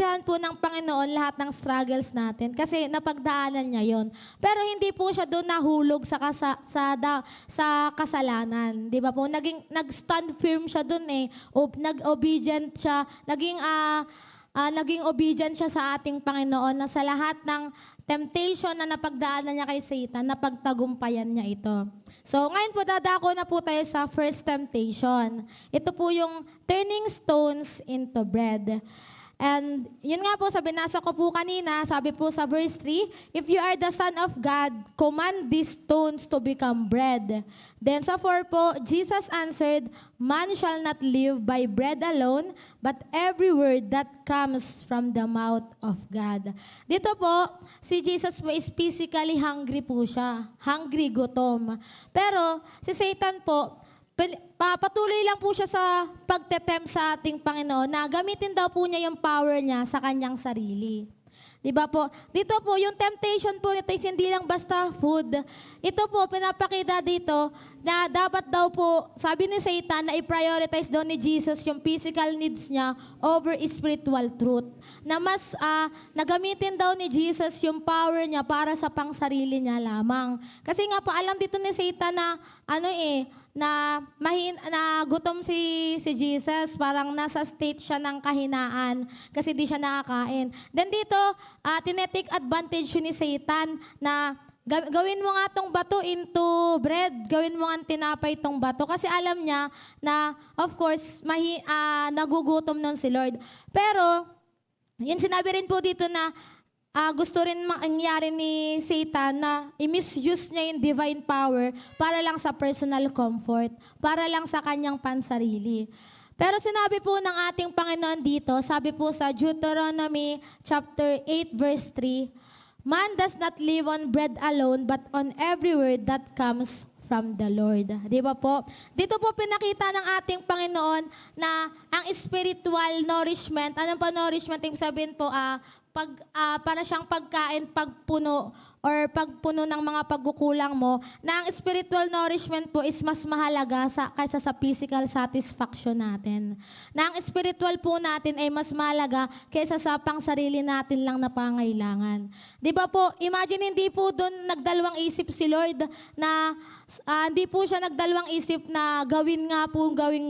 naiintindihan po ng Panginoon lahat ng struggles natin kasi napagdaanan niya yon. Pero hindi po siya doon nahulog sa kasalanan. Di ba po? Nag-stand firm siya doon eh. Nag-obedient siya. Naging obedient siya sa ating Panginoon na sa lahat ng temptation na napagdaanan niya kay Satan, napagtagumpayan niya ito. So, ngayon po, dadako na po tayo sa first temptation. Ito po yung turning stones into bread. And yun nga po, binasa ko po kanina, sabi po sa verse 3, if you are the Son of God, command these stones to become bread. Then sa 4 po, Jesus answered, man shall not live by bread alone, but every word that comes from the mouth of God. Dito po, si Jesus po is physically hungry po siya. Hungry, gutom. Pero si Satan po, patuloy lang po siya sa pagtetempt sa ating Panginoon na gamitin daw po niya yung power niya sa kanyang sarili. Diba po? Dito po, yung temptation po nito is hindi lang basta food. Ito po, pinapakita dito na dapat daw po, sabi ni Satan, na i-prioritize daw ni Jesus yung physical needs niya over spiritual truth. Na mas nagamitin daw ni Jesus yung power niya para sa pangsarili niya lamang. Kasi nga po, alam dito ni Satan na na gutom si Jesus, parang nasa state siya ng kahinaan kasi di siya nakakain. Then dito, tinetake advantage ni Satan na gawin mo nga tong bato into bread, gawin mo nga tinapay tong bato kasi alam niya na of course nagugutom nun si Lord. Pero yun sinabi rin po dito na gusto rin mangyari ni Satan na i-misuse niya yung divine power para lang sa personal comfort, para lang sa kanyang pansarili. Pero sinabi po ng ating Panginoon dito, sabi po sa Deuteronomy chapter 8 verse 3, man does not live on bread alone, but on every word that comes from the Lord. Di ba po? Dito po pinakita ng ating Panginoon na ang spiritual nourishment, anong pa nourishment? Yung sabihin po, para siyang pagkain, pagpuno, or pagpuno ng mga pagkukulang mo, na ang spiritual nourishment po is mas mahalaga kaysa sa physical satisfaction natin. Na ang spiritual po natin ay mas mahalaga kaysa sa pangsarili natin lang na pangailangan. Di ba po, imagine hindi po doon nagdalawang isip si Lord na hindi po siya nagdalawang isip na gawin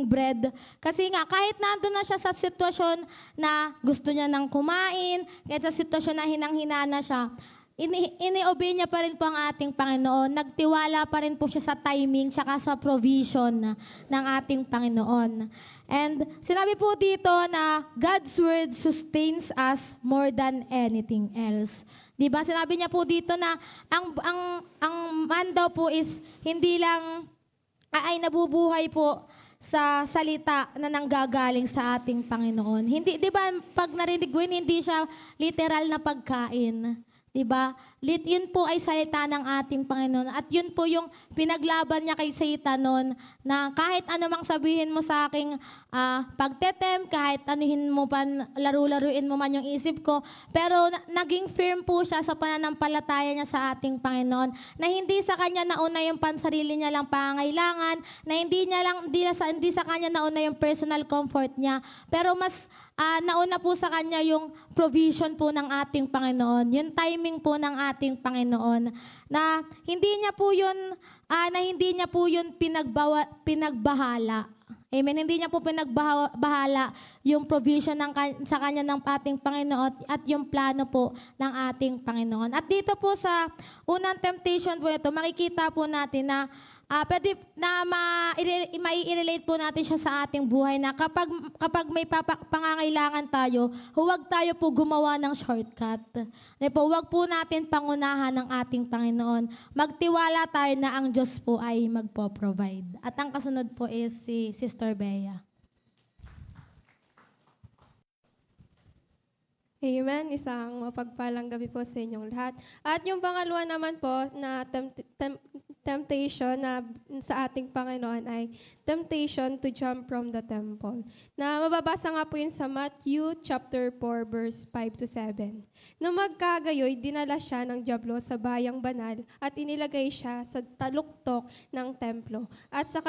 bread. Kasi nga, kahit nandun na siya sa sitwasyon na gusto niya nang kumain, kahit sa sitwasyon na hinang-hina na siya, ini-obey niya pa rin po ang ating Panginoon. Nagtiwala pa rin po siya sa timing tsaka sa provision ng ating Panginoon. And sinabi po dito na God's word sustains us more than anything else. Di ba? Sinabi niya po dito na ang man daw po is hindi lang ay nabubuhay po sa salita na nanggagaling sa ating Panginoon. Hindi, di ba, pag narinig mo yun, hindi siya literal na pagkain. Diba? Yun po ay salita ng ating Panginoon. At yun po yung pinaglaban niya kay Satan noon na kahit anumang sabihin mo sa aking pagtetem, kahit anuhin mo pa, laro-laruin mo man yung isip ko, pero naging firm po siya sa pananampalataya niya sa ating Panginoon na hindi sa kanya nauna yung pansarili niya lang pangailangan, na hindi sa kanya nauna yung personal comfort niya, pero mas nauna po sa kanya yung provision po ng ating Panginoon, yung timing po ng ating Panginoon, na hindi niya po yun pinagbahala. Amen. Hindi niya po pinagbahala yung provision sa kanya ng ating Panginoon at yung plano po ng ating Panginoon. At dito po sa unang temptation po ito, makikita po natin na pwede na mai-relate po natin siya sa ating buhay na kapag may pangangailangan tayo, huwag tayo po gumawa ng shortcut. Huwag po natin pangunahan ng ating Panginoon. Magtiwala tayo na ang Diyos po ay magpo-provide. At ang kasunod po is si Sister Bea. Amen. Isang mapagpalang gabi po sa inyong lahat. At yung pangalawa naman po na temptation na sa ating Panginoon ay temptation to jump from the temple. Na mababasa nga po yun sa Matthew chapter 4 verse 5 to 7. Nung magkagayoy, dinala siya ng dyablo sa bayang banal at inilagay siya sa taluktok ng templo. At sa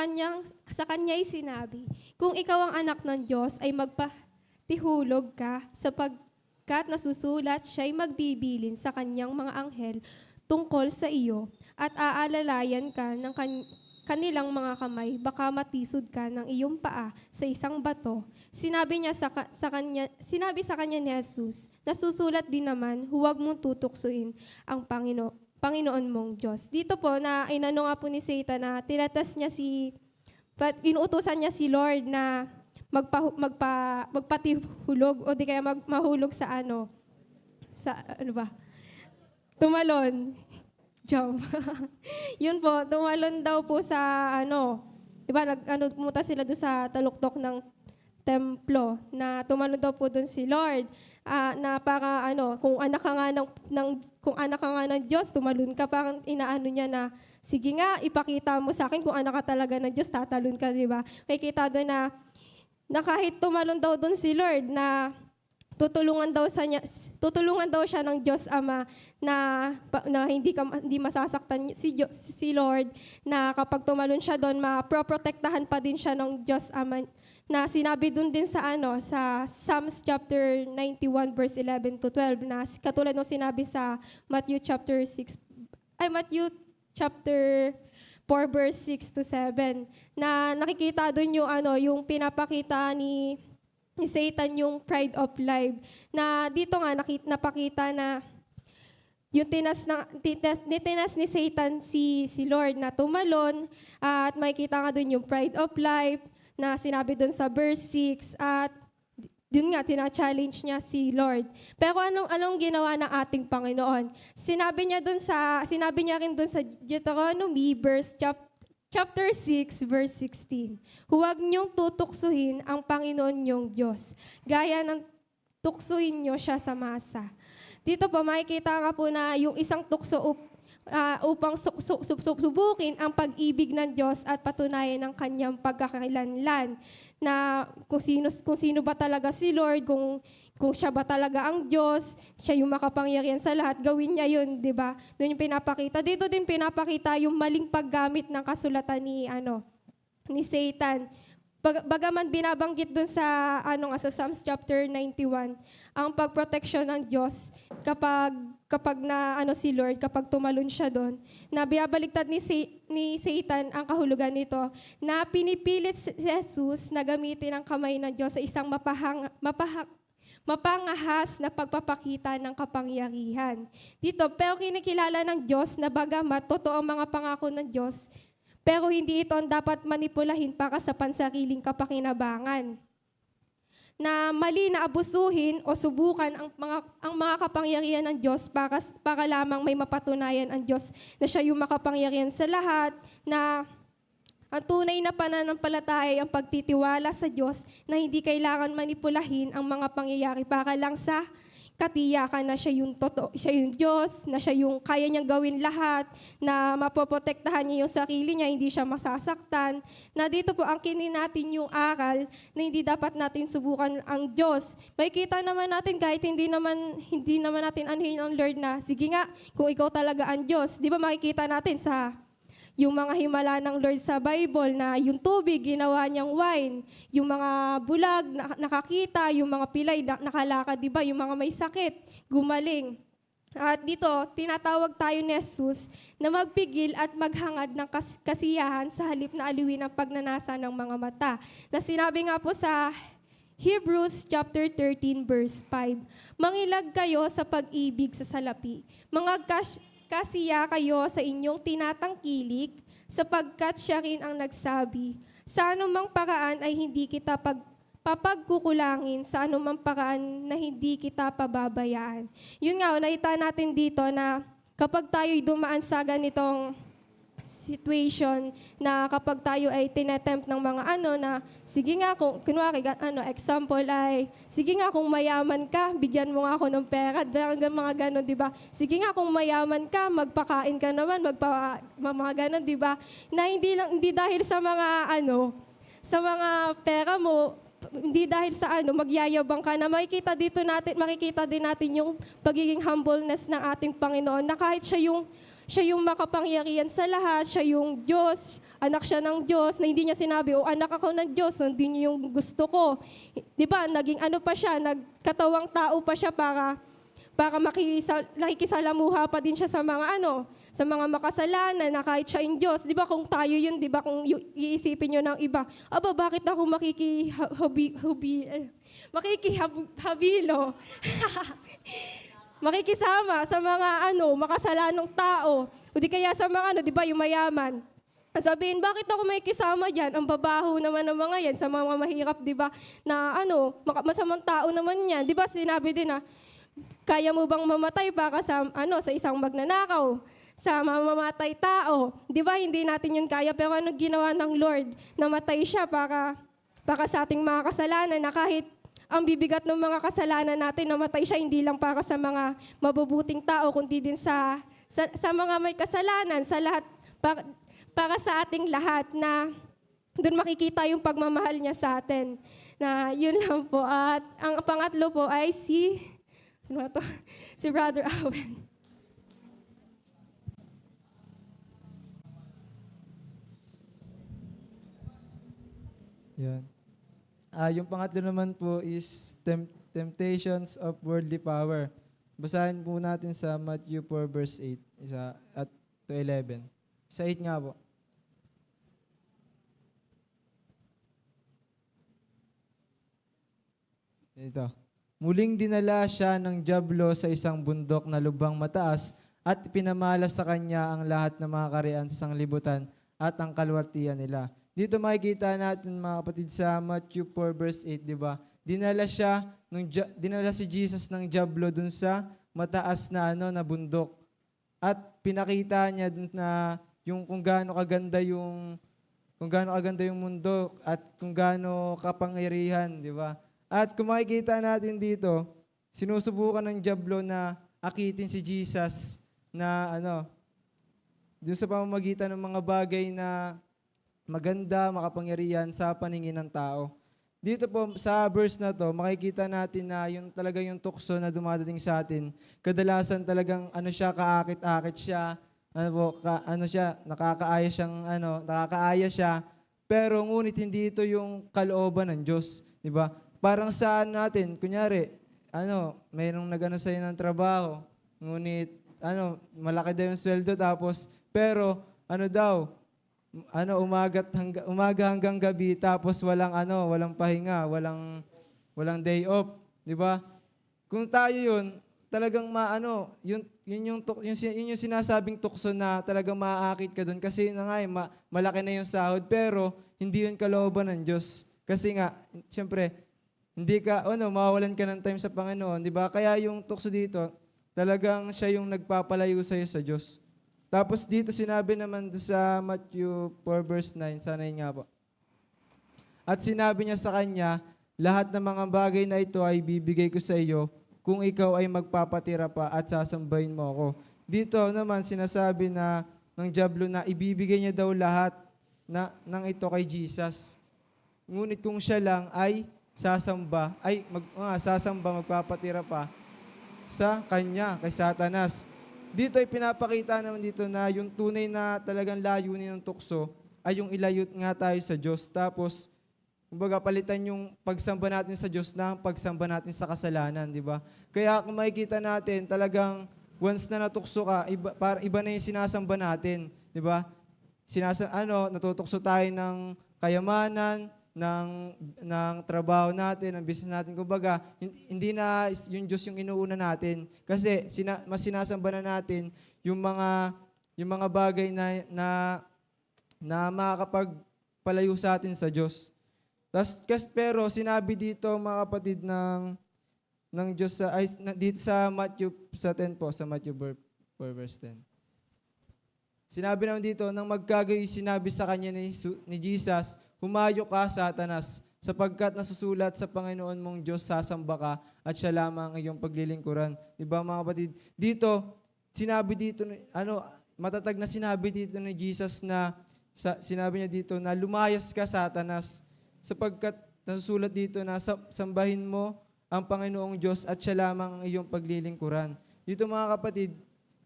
kanya'y sinabi, kung ikaw ang anak ng Diyos ay magpatihulog ka sapagkat nasusulat siya'y magbibilin sa kanyang mga anghel tungkol sa iyo at aalalayan ka ng kanilang mga kamay, baka matisod ka ng iyong paa sa isang bato. Sinabi sa kanya ni Jesus, nasusulat din naman, huwag mong tutuksuin ang Panginoon mong Diyos. Dito po na inano nga po ni Satan na tinatas niya inuutosan niya si Lord na magpatihulog o di kaya mahulog sa tumalon. Jump. Yun po, tumalon daw po sa di ba, pumunta sila doon sa taluktok ng templo, na tumalon daw po doon si Lord, na para kung anak ka nga ng Diyos, tumalon ka, parang inaano niya na, sige nga, ipakita mo sa akin kung anak ka talaga ng Diyos, tatalon ka, di ba? May kita doon na kahit tumalon daw doon si Lord, na tutulungan daw siya ng Diyos Ama na hindi masasaktan si Lord, na kapag tumalon siya doon, maproprotektahan pa din siya ng Diyos Ama, na sinabi doon din sa Psalms chapter 91 verse 11 to 12, na katulad ng sinabi sa Matthew chapter 4 verse 6 to 7, na nakikita doon yung pinapakita ni Satan, yung pride of life, na dito nga napakita na yung tinas ni Satan si Lord na tumalon, at makikita nga doon yung pride of life na sinabi doon sa verse 6, at yun nga, tina-challenge niya si Lord. Pero anong ginawa ng ating Panginoon? Sinabi niya rin doon sa Deuteronomy chapter 6, verse 16. Huwag niyong tutuksuhin ang Panginoon niyong Diyos, gaya ng tuksuhin niyo siya sa masa. Dito po, makikita nga po na yung isang tukso upang subukin ang pag-ibig ng Diyos at patunayan ang kanyang pagkakakilanlan, na kung sino ba talaga si Lord, kung siya ba talaga ang Diyos, siya yung makapangyarihan sa lahat, gawin niya yun, di ba? Doon yung pinapakita. Dito din pinapakita yung maling paggamit ng kasulatan ni Satan. Bagaman binabanggit doon sa Psalms chapter 91, ang pagproteksyon ng Diyos kapag si Lord, kapag tumalon siya doon, na binabaligtad ni Satan ang kahulugan nito, na pinipilit si Jesus na gamitin ang kamay ng Diyos sa isang mapangahas na pagpapakita ng kapangyarihan. Dito, pero kinikilala ng Diyos na bagamat totoo ang mga pangako ng Diyos, pero hindi ito ang dapat manipulahin para sa pansariling kapakinabangan, na mali na abusuhin o subukan ang mga kapangyarihan ng Diyos para lamang may mapatunayan ang Diyos na siya yung makapangyarihan sa lahat, na ang tunay na pananampalataya ay ang pagtitiwala sa Diyos, na hindi kailangan manipulahin ang mga pangyayari para lang sa katiyakan na siya yung totoo, siya yung Diyos, na siya yung kaya niyang gawin lahat, na mapoprotektahan niya yung sarili niya, hindi siya masasaktan. Na dito po ang natin yung aral na hindi dapat natin subukan ang Diyos. Makikita naman natin kahit hindi naman natin anuhin ang Lord na, sige nga, kung ikaw talaga ang Diyos. Di ba makikita natin sa yung mga himala ng Lord sa Bible, na yung tubig, ginawa niyang wine. Yung mga bulag, nakakita. Yung mga pilay, nakalakad, di ba? Yung mga may sakit, gumaling. At dito, tinatawag tayo ni Jesus na magpigil at maghangad ng kasiyahan sa halip na aliwin ang pagnanasa ng mga mata. Na sinabi nga po sa Hebrews chapter 13, verse 5, mangilag kayo sa pag-ibig sa salapi. Kasiya kayo sa inyong tinatangkilik, sapagkat siya rin ang nagsabi, sa anumang paraan ay hindi kita papagkukulangin, sa anumang paraan na hindi kita pababayaan. Yun nga, nakita natin dito na kapag tayo'y dumaan sa ganitong situation, na kapag tayo ay tinetempt ng mga na sige nga, kung kunwari example ay sige nga, kung mayaman ka, bigyan mo nga ako ng pera, mga ganon, di ba? Sige nga, kung mayaman ka, magpakain ka naman, mga ganon, di ba? Na hindi dahil sa sa mga pera mo, hindi dahil sa magyayabang ka, na makikita din natin yung pagiging humbleness ng ating Panginoon, na kahit siya yung siya yung makapangyarihan sa lahat, siya yung Diyos, anak siya ng Diyos, na hindi niya sinabi, o anak ako ng Diyos, hindi niyo yung gusto ko. Di ba, naging ano pa siya, nagkatawang tao pa siya para nakikisalamuha pa din siya sa mga sa mga makasalanan na kahit siya yung Diyos. Di ba kung tayo yun, di ba kung iisipin nyo ng iba, bakit ako makikihabilo? Makikisama sa mga makasalanong tao. O di kaya sa mga di ba, yung mayaman. Sabihin, bakit ako may kisama dyan? Ang babaho naman ng mga yan, sa mga mahirap, di ba, na masamang tao naman yan. Di ba, sinabi din na, kaya mo bang mamatay para sa isang magnanakaw, sa mamamatay tao? 'Di ba hindi natin 'yun kaya, pero ano ginawa ng Lord? Namatay siya para sa ating mga kasalanan, na kahit ang bibigat ng mga kasalanan natin, namatay siya hindi lang para sa mga mabubuting tao, kundi din sa mga may kasalanan, sa lahat, para sa ating lahat, na doon makikita yung pagmamahal niya sa atin. Na yun lang po. At ang pangatlo po ay si Brother Owen. Yan. Yung pangatlo naman po is temptations of worldly power. Basahin po natin sa Matthew 4 verse 8 at to 11. Sa 8 nga po. Ito. Muling dinala siya ng dyablo sa isang bundok na lubang mataas at pinamalas sa kanya ang lahat ng mga karian sa sanglibutan at ang kalwartiyan nila. Dito makikita natin mga kapatid sa Matthew 4 verse 8, di ba? Dinala si Jesus ng dyablo dun sa mataas na na bundok. At pinakita niya dun na yung kung gaano kaganda yung mundo at kung gaano kapangyarihan, di ba? At kung makikita natin dito, sinusubukan ng dyablo na akitin si Jesus na doon sa pamamagitan ng mga bagay na maganda, makapangyarihan sa paningin ng tao. Dito po sa verse na to, makikita natin na yung talaga yung tukso na dumadating sa atin, kadalasan talagang kaakit-akit siya, nakakaaya siya, pero ngunit hindi ito yung kalooban ng Diyos, di ba? Parang saan natin, kunyari, mayroong nag-ano sa'yo ng trabaho, ngunit, malaki daw yung sweldo, pero, umaga hanggang gabi, tapos walang pahinga, walang day off, di ba? Kung tayo yun, talagang yun yung sinasabing tukso na talagang maaakit ka doon, kasi malaki na yung sahod, pero hindi yun kalooban ng Diyos. Kasi nga, siyempre, hindi ka, mawawalan ka ng time sa Panginoon, di ba? Kaya yung tukso dito, talagang siya yung nagpapalayo sa'yo sa Diyos. Tapos dito sinabi naman sa Matthew 4 verse 9, sanay nga po. At sinabi niya sa kanya, lahat ng mga bagay na ito ay bibigay ko sa iyo kung ikaw ay magpapatira pa at sasambahin mo ako. Dito naman sinasabi ng dyablo na ibibigay niya daw lahat ng ito kay Jesus. Ngunit kung siya lang ay magpapatira pa sa kanya, kay Satanas. Dito ay pinapakita naman dito na yung tunay na talagang layunin ng tukso ay yung ilayot nga tayo sa Diyos. Tapos, kumbaga palitan yung pagsamba natin sa Diyos na pagsamba natin sa kasalanan, di ba? Kaya kung makikita natin, talagang once na natukso ka, iba na yung sinasamba natin, di ba? Natutukso tayo ng kayamanan, ng trabaho natin, ng business natin. Kumbaga, hindi na yung Diyos yung inuuna natin. Kasi mas sinasamba na natin yung mga bagay na makakapagpalayo sa atin sa Diyos. Pero sinabi dito mga kapatid ng Diyos dito sa Matthew 10 po, sa Matthew 4 verse 10. Sinabi naman dito, nang magkagayoy sinabi sa kanya ni Jesus, humayo ka, Satanas, sapagkat nasusulat sa Panginoon mong Diyos, sasamba ka, at siya lamang ang iyong paglilingkuran. Diba mga kapatid? Dito, matatag na sinabi dito ni Jesus sinabi niya dito na lumayas ka, Satanas, sapagkat nasusulat dito na sambahin mo ang Panginoong Diyos at siya lamang ang iyong paglilingkuran. Dito mga kapatid,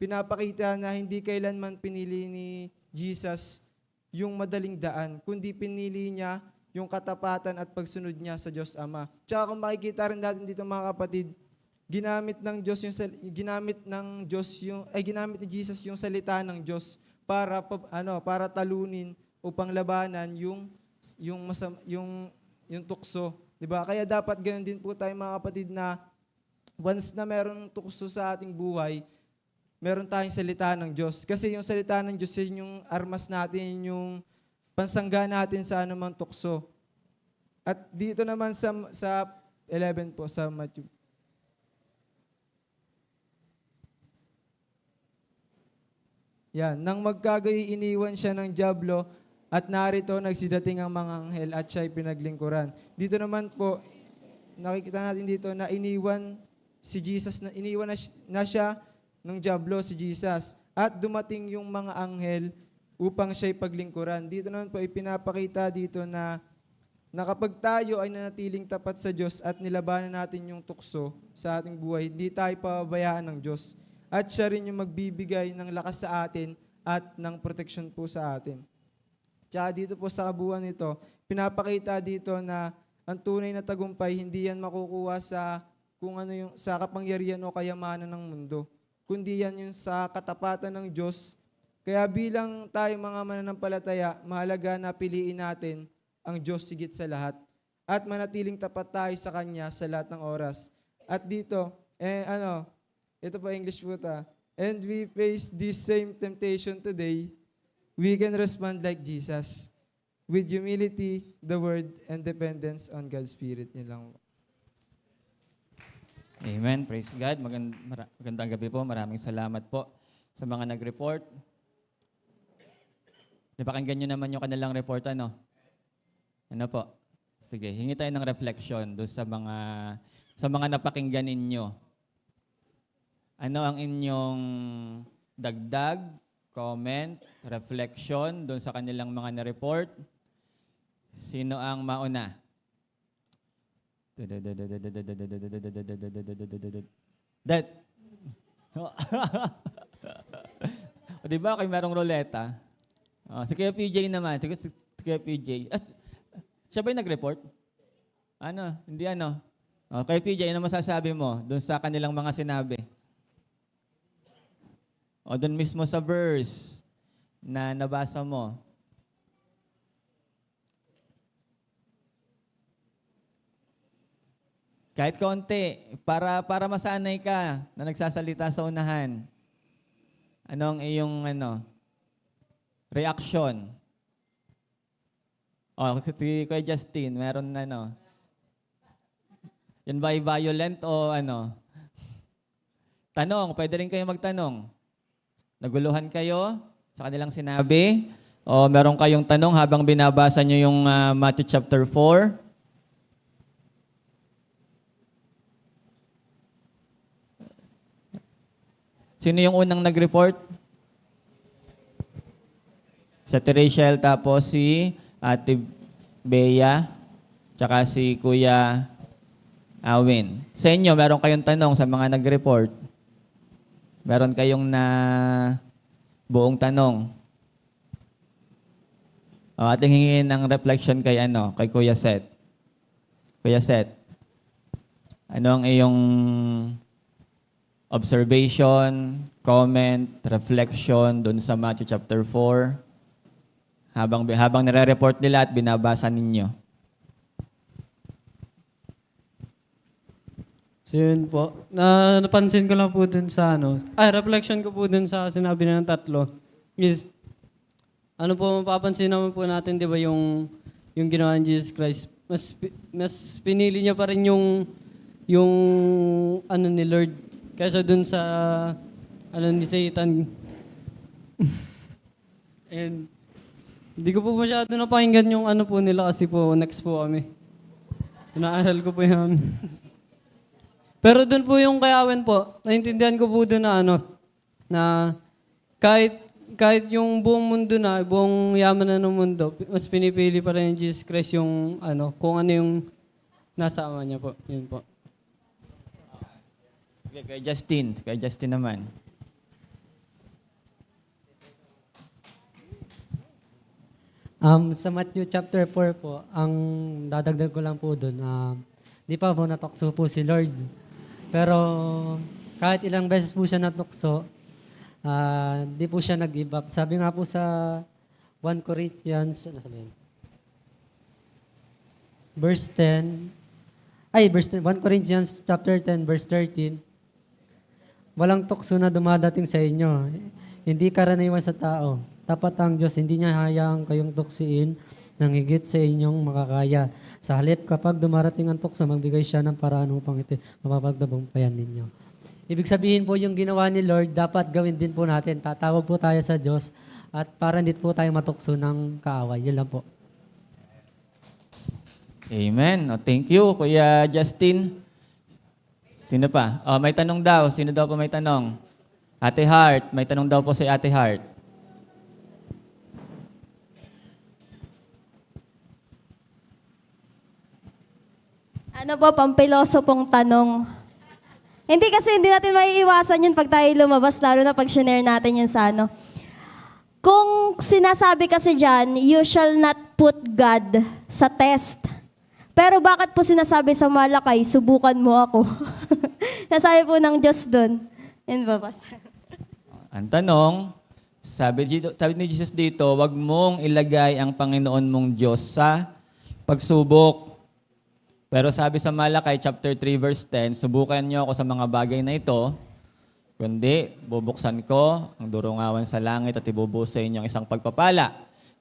pinapakita na hindi kailanman pinili ni Jesus yung madaling daan, kundi pinili niya yung katapatan at pagsunod niya sa Diyos Ama. Tsaka kung makikita rin natin dito mga kapatid, ginamit ni Jesus yung salita ng Diyos para talunin upang labanan yung tukso, 'di ba? Kaya dapat ganoon din po tayo mga kapatid na once na merong tukso sa ating buhay, meron tayong salita ng Diyos. Kasi yung salita ng Diyos yun yung armas natin, yung pansangga natin sa anumang tukso. At dito naman sa 11 po sa Matthew. Yan, nang magkagayoy iniwan siya ng dyablo at narito nagsidating ang mga anghel at siya'y pinaglingkuran. Dito naman po, nakikita natin dito na iniwan na siya ng dyablo si Jesus at dumating yung mga anghel upang siya'y paglingkuran. Dito naman po ipinapakita dito na kapag tayo ay nanatiling tapat sa Diyos at nilabanan natin yung tukso sa ating buhay, hindi tayo pababayaan ng Diyos. At siya rin yung magbibigay ng lakas sa atin at ng proteksyon po sa atin. Tsaka dito po sa kabuuan nito, pinapakita dito na ang tunay na tagumpay, hindi yan makukuha sa kapangyarihan o kayamanan ng mundo, kundi yan yung sa katapatan ng Diyos. Kaya bilang tayo mga mananampalataya, mahalaga na piliin natin ang Diyos sigit sa lahat at manatiling tapat tayo sa Kanya sa lahat ng oras. At dito, ito pa English po ta. And we face this same temptation today, we can respond like Jesus with humility, the Word, and dependence on God's Spirit. Yun lang. Amen. Praise God. Magandang gabi po. Maraming salamat po sa mga nag-report. Napakinggan nyo naman yung kanilang report, ano? Ano po? Sige, hingi tayo ng reflection doon sa mga napakinggan ninyo. Ano ang inyong dagdag, comment, reflection doon sa kanilang mga na-report? Sino ang mauna? That. O diba kayo merong roleta? Si Kuya PJ naman. Si Kuya PJ. Siya ba yung nag-report? Ano? Hindi ano? Kuya PJ, ano masasabi mo doon sa kanilang mga sinabi? O doon mismo sa verse na nabasa mo. Kahit konti, para masanay ka na nagsasalita sa unahan. Anong iyong reaction? Si Kuya Justin, meron na Yan ba ay violent o Tanong, pwede rin kayo magtanong. Naguluhan kayo sa kanilang sinabi? O meron kayong tanong habang binabasa nyo yung Matthew chapter 4? Sino yung unang nag-report? Si Ate Rachel, tapos si Ate Bea, tsaka si Kuya Awin. Sa inyo, meron kayong tanong sa mga nag-report? Meron kayong buong tanong? Ating hingin ng reflection kay Kuya Seth. Kuya Seth, ano ang iyong observation, comment, reflection doon sa Matthew chapter 4 habang nire-report nila at binabasa ninyo? So yun po, napansin ko lang po dun sa reflection ko po dun sa sinabi ng tatlo is, mapapansin naman po natin, di ba, yung ginawa ni Jesus Christ, mas pinili niya pa rin yung ni Lord kaysa dun sa ni Satan. And hindi ko po masyado napakinggan yung po nila kasi po next po kami. Inaaral ko po yan. Pero dun po yung kay Awen po, naintindihan ko po dun na kahit yung buong mundo na, buong yaman na ng mundo, mas pinipili pa rin ni Jesus Christ yung kung ano yung nasa ama niya po. Yun po. Okay, kay Justin naman. Sa Matthew chapter 4 po, ang dadagdag ko lang po doon, di pa po natukso po si Lord. Pero kahit ilang beses po siya natukso, di po siya nag-give up. Sabi nga po sa 1 Corinthians, ano sabi yun? Verse 10, 1 Corinthians chapter 10, verse 13, walang tukso na dumadating sa inyo. Hindi karaniwan sa tao. Tapat ang Diyos, hindi niya hayaan kayong tuksiin ng higit sa inyong makakaya. Sa halip, kapag dumarating ang tukso, magbigay siya ng paraan upang ito mapapagtagumpayan ninyo. Ibig sabihin po yung ginawa ni Lord, dapat gawin din po natin. Tatawag po tayo sa Diyos at para hindi po tayo matukso ng kaaway. Yun lang po. Amen. Thank you, Kuya Justin. Sino pa? May tanong daw. Sino daw po may tanong? Ate Heart. May tanong daw po si Ate Heart. Ano po, pampilosopong tanong. Hindi kasi hindi natin maiiwasan yun pag tayo lumabas, lalo na pag share natin yun sa ano. Kung sinasabi kasi dyan, you shall not put God sa test. Pero bakit po sinasabi sa Malakay, subukan mo ako? Nasabi po ng Diyos doon. Yun ba, Pastor? Ang tanong, sabi ni Jesus dito, wag mong ilagay ang Panginoon mong Diyos sa pagsubok. Pero sabi sa Malakay chapter 3 verse 10, subukan niyo ako sa mga bagay na ito, kundi bubuksan ko ang durungawan sa langit at ibubuhos sa inyo ang isang pagpapala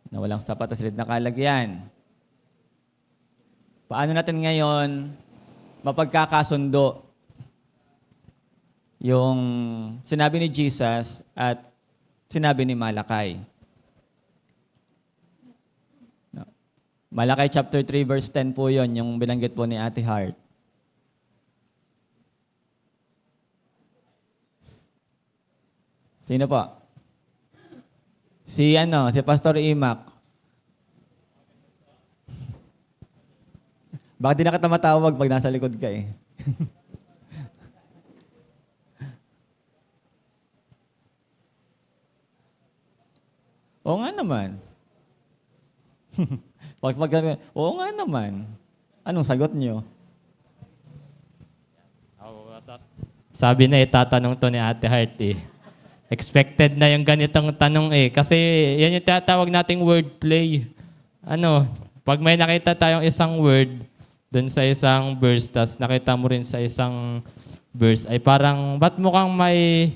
na walang sapat at silid na kalagyan. Paano natin ngayon mapagkakasundo yung sinabi ni Jesus at sinabi ni Malakay? Malakay chapter 3 verse 10 po yon, yung binanggit po ni Ate Heart. Sino po? Si Pastor Imac. Bakit di na kita matawag pag nasa likod ka eh? Oo nga naman. Oo nga naman. Anong sagot nyo? Sabi na itatanong to ni Ate Heart eh. Expected na yung ganitong tanong eh. Kasi yan yung tinatawag nating wordplay. Pag may nakita tayong isang word dun sa isang verse, tas nakita mo rin sa isang verse, ay parang, ba't mukhang may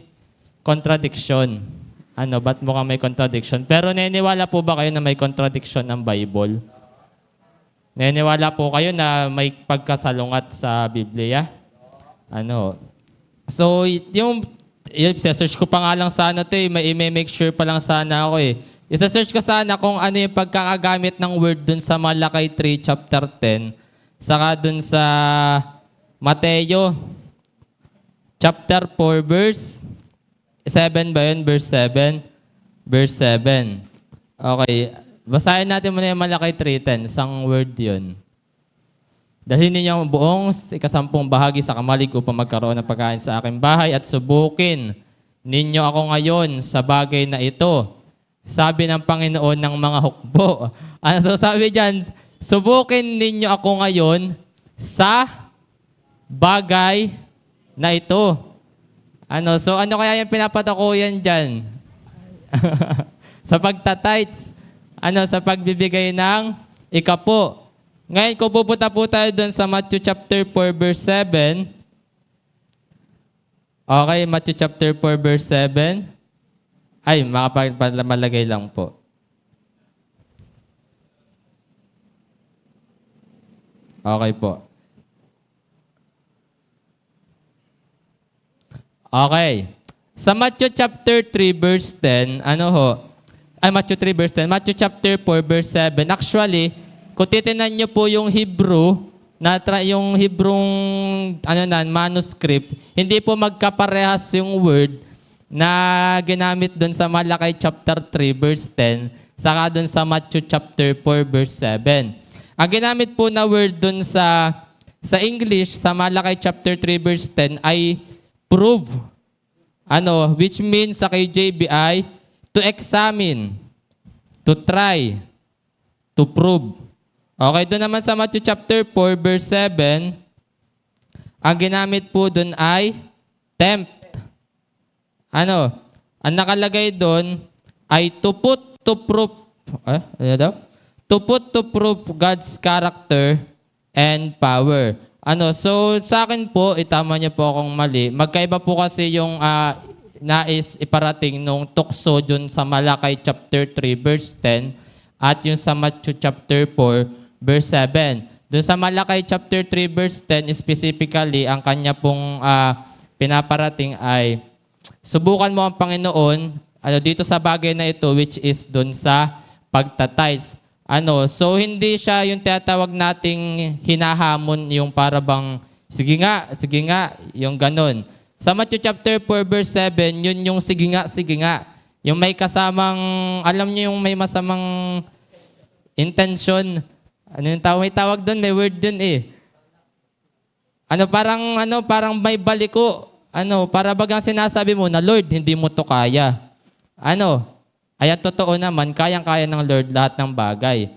contradiction? Ba't mukhang may contradiction? Pero naniniwala po ba kayo na may contradiction ng Bible? Naniniwala po kayo na may pagkasalungat sa Biblia? So, yung search ko pa nga lang sana ito eh. May make sure pa lang sana ako eh. Isa-search ko sana kung ano yung pagkakagamit ng word dun sa Malakay 3 chapter 10, saka dun sa Mateo chapter 4 verse 7 ba yun? Verse 7? Verse 7. Okay. Basahin natin muna yung Malakay 3:10. Isang word yun. Dalhin ninyo ang buong ikasampung bahagi sa kamalig upang magkaroon ng pagkain sa aking bahay at subukin ninyo ako ngayon sa bagay na ito. Sabi ng Panginoon ng mga hukbo. So sabi dyan, subukin ninyo ako ngayon sa bagay na ito. So ano kaya yung pinapatakuyan dyan? Sa pagtatights. Sa pagbibigay ng ikapo. Ngayon, kung pupunta po tayo doon sa Matthew chapter 4 verse 7. Okay, Matthew chapter 4 verse 7. Ay, malagay lang po. Okay po. Okay. Sa Matthew chapter 3 verse 10, Matthew 3 verse 10, Matthew chapter 4 verse 7. Actually, kung titinan nyo po yung Hebrew, yung Hebrewng manuscript, hindi po magkaparehas yung word na ginamit doon sa Malakay chapter 3 verse 10, saka doon sa Matthew chapter 4 verse 7. Ang ginamit po na word doon sa English, sa Malakay chapter 3 verse 10 ay prove. Which means sa KJV ay to examine, to try, to prove. Okay, doon naman sa Matthew chapter 4, verse 7, ang ginamit po doon ay tempt. Ano? Ang nakalagay doon ay to put to prove, ano daw? To put to prove God's character and power. So sa akin po, itama niyo po akong mali. Magkaiba po kasi yung nais iparating nung tukso dun sa Malakay chapter 3, verse 10, at yung sa Matthew chapter 4, verse 7. Doon sa Malakay chapter 3, verse 10, specifically, ang kanya pong pinaparating ay, subukan mo ang Panginoon dito sa bagay na ito, which is doon sa pagtatides. So hindi siya yung tinatawag nating hinahamon, yung para bang, sige nga, yung ganun. Sa Matthew chapter 4, verse 7, yun yung sige nga. Yung may kasamang, alam niyo yung may masamang intention. May tawag doon, may word doon eh. Parang may baliko. Para bagang sinasabi mo na, Lord, hindi mo to kaya. Ayan, totoo naman, kayang-kaya ng Lord lahat ng bagay.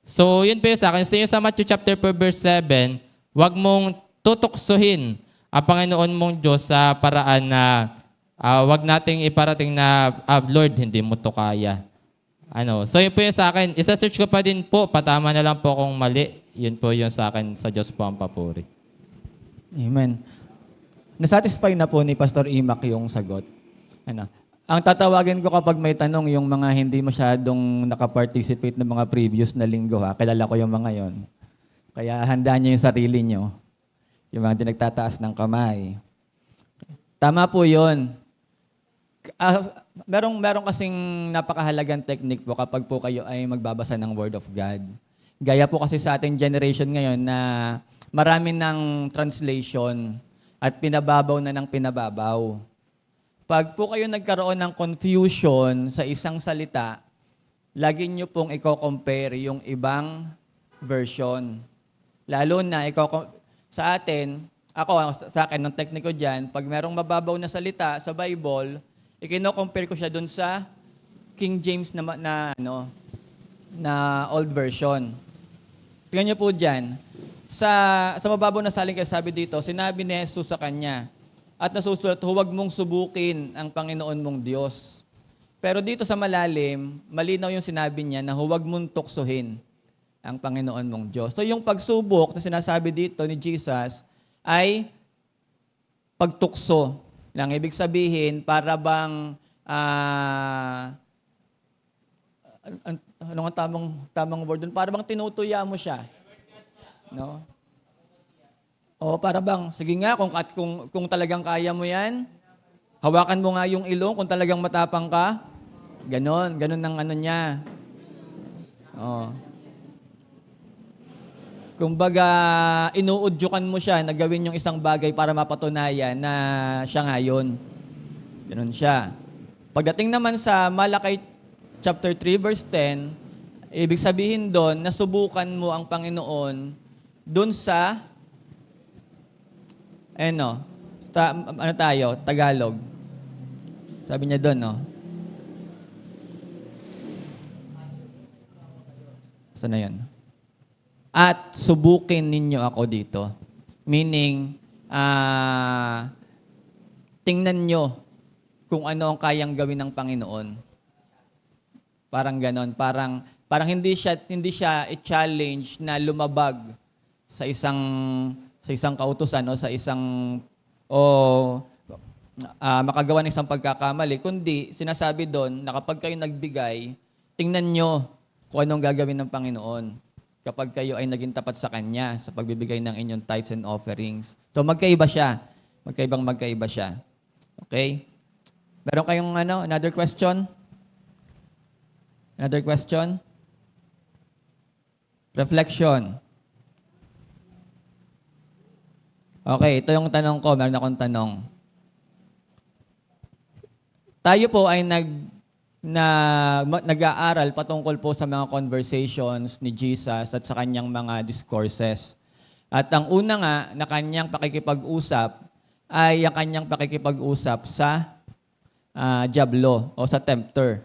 So, yun po yung sa akin. So, yung sa Matthew chapter 4, verse 7, wag mong tutuksuhin ang Panginoon mong Diyos sa paraan na wag nating iparating na, Lord, hindi mo to kaya. So, yun po yung sa akin. Isa-search ko pa din po, patama na lang po kung mali. Yun po yung sa akin, sa Diyos po ang papuri. Amen. Nasatisfy na po ni Pastor Imac yung sagot. Ang tatawagin ko kapag may tanong, yung mga hindi masyadong nakaparticipate ng mga previous na linggo, kilala ko yung mga yon. Kaya handa niyo yung sarili niyo. Yung mga di nagtataas ng kamay. Tama po yun. Merong kasing napakahalagang technique po kapag po kayo ay magbabasa ng Word of God. Gaya po kasi sa ating generation ngayon na marami ng translation at pinababaw na ng pinababaw. Pag po kayo nagkaroon ng confusion sa isang salita, lagi nyo pong i-compare yung ibang version. Lalo na sa atin, sa akin, ng tekniko dyan, pag merong mababaw na salita sa Bible, i-compare ko siya dun sa King James na old version. Tingnan nyo po dyan. Sa mababaw na saling sabi dito, sinabi ni Jesus sa kanya, at nasusulat, huwag mong subukin ang Panginoon mong Diyos. Pero dito sa malalim, malinaw yung sinabi niya na huwag mong tuksohin ang Panginoon mong Diyos. So yung pagsubok na sinasabi dito ni Jesus ay pagtukso. Lang ibig sabihin, para bang, ano nga tamang word doon? Para bang tinutuya mo siya. No? O para bang, sige nga, kung talagang kaya mo yan, hawakan mo nga yung ilong kung talagang matapang ka. Ganon ang niya. O. Kumbaga, inuudyukan mo siya na gawin yung isang bagay para mapatunayan na siya nga yun. Ganon siya. Pagdating naman sa Malakay chapter 3, verse 10, ibig sabihin doon, nasubukan mo ang Panginoon doon sa Tagalog. Sabi niya doon, no? Saan na yun? At subukin ninyo ako dito. Meaning, tingnan nyo kung ano ang kayang gawin ng Panginoon. Parang ganon. Parang hindi siya i-challenge na lumabag sa isang kautusan o sa isang makagawa ng isang pagkakamali, kundi sinasabi doon na kapag kayo nagbigay, tingnan nyo kung anong gagawin ng Panginoon kapag kayo ay naging tapat sa Kanya sa pagbibigay ng inyong tithes and offerings. So magkaiba siya. Magkaiba siya. Okay? Meron kayong another question? Another question? Reflection. Okay, ito yung tanong ko. Meron akong tanong. Tayo po ay nag-aaral patungkol po sa mga conversations ni Jesus at sa kanyang mga discourses. At ang una nga na kanyang pakikipag-usap ay ang kanyang pakikipag-usap sa diablo o sa tempter.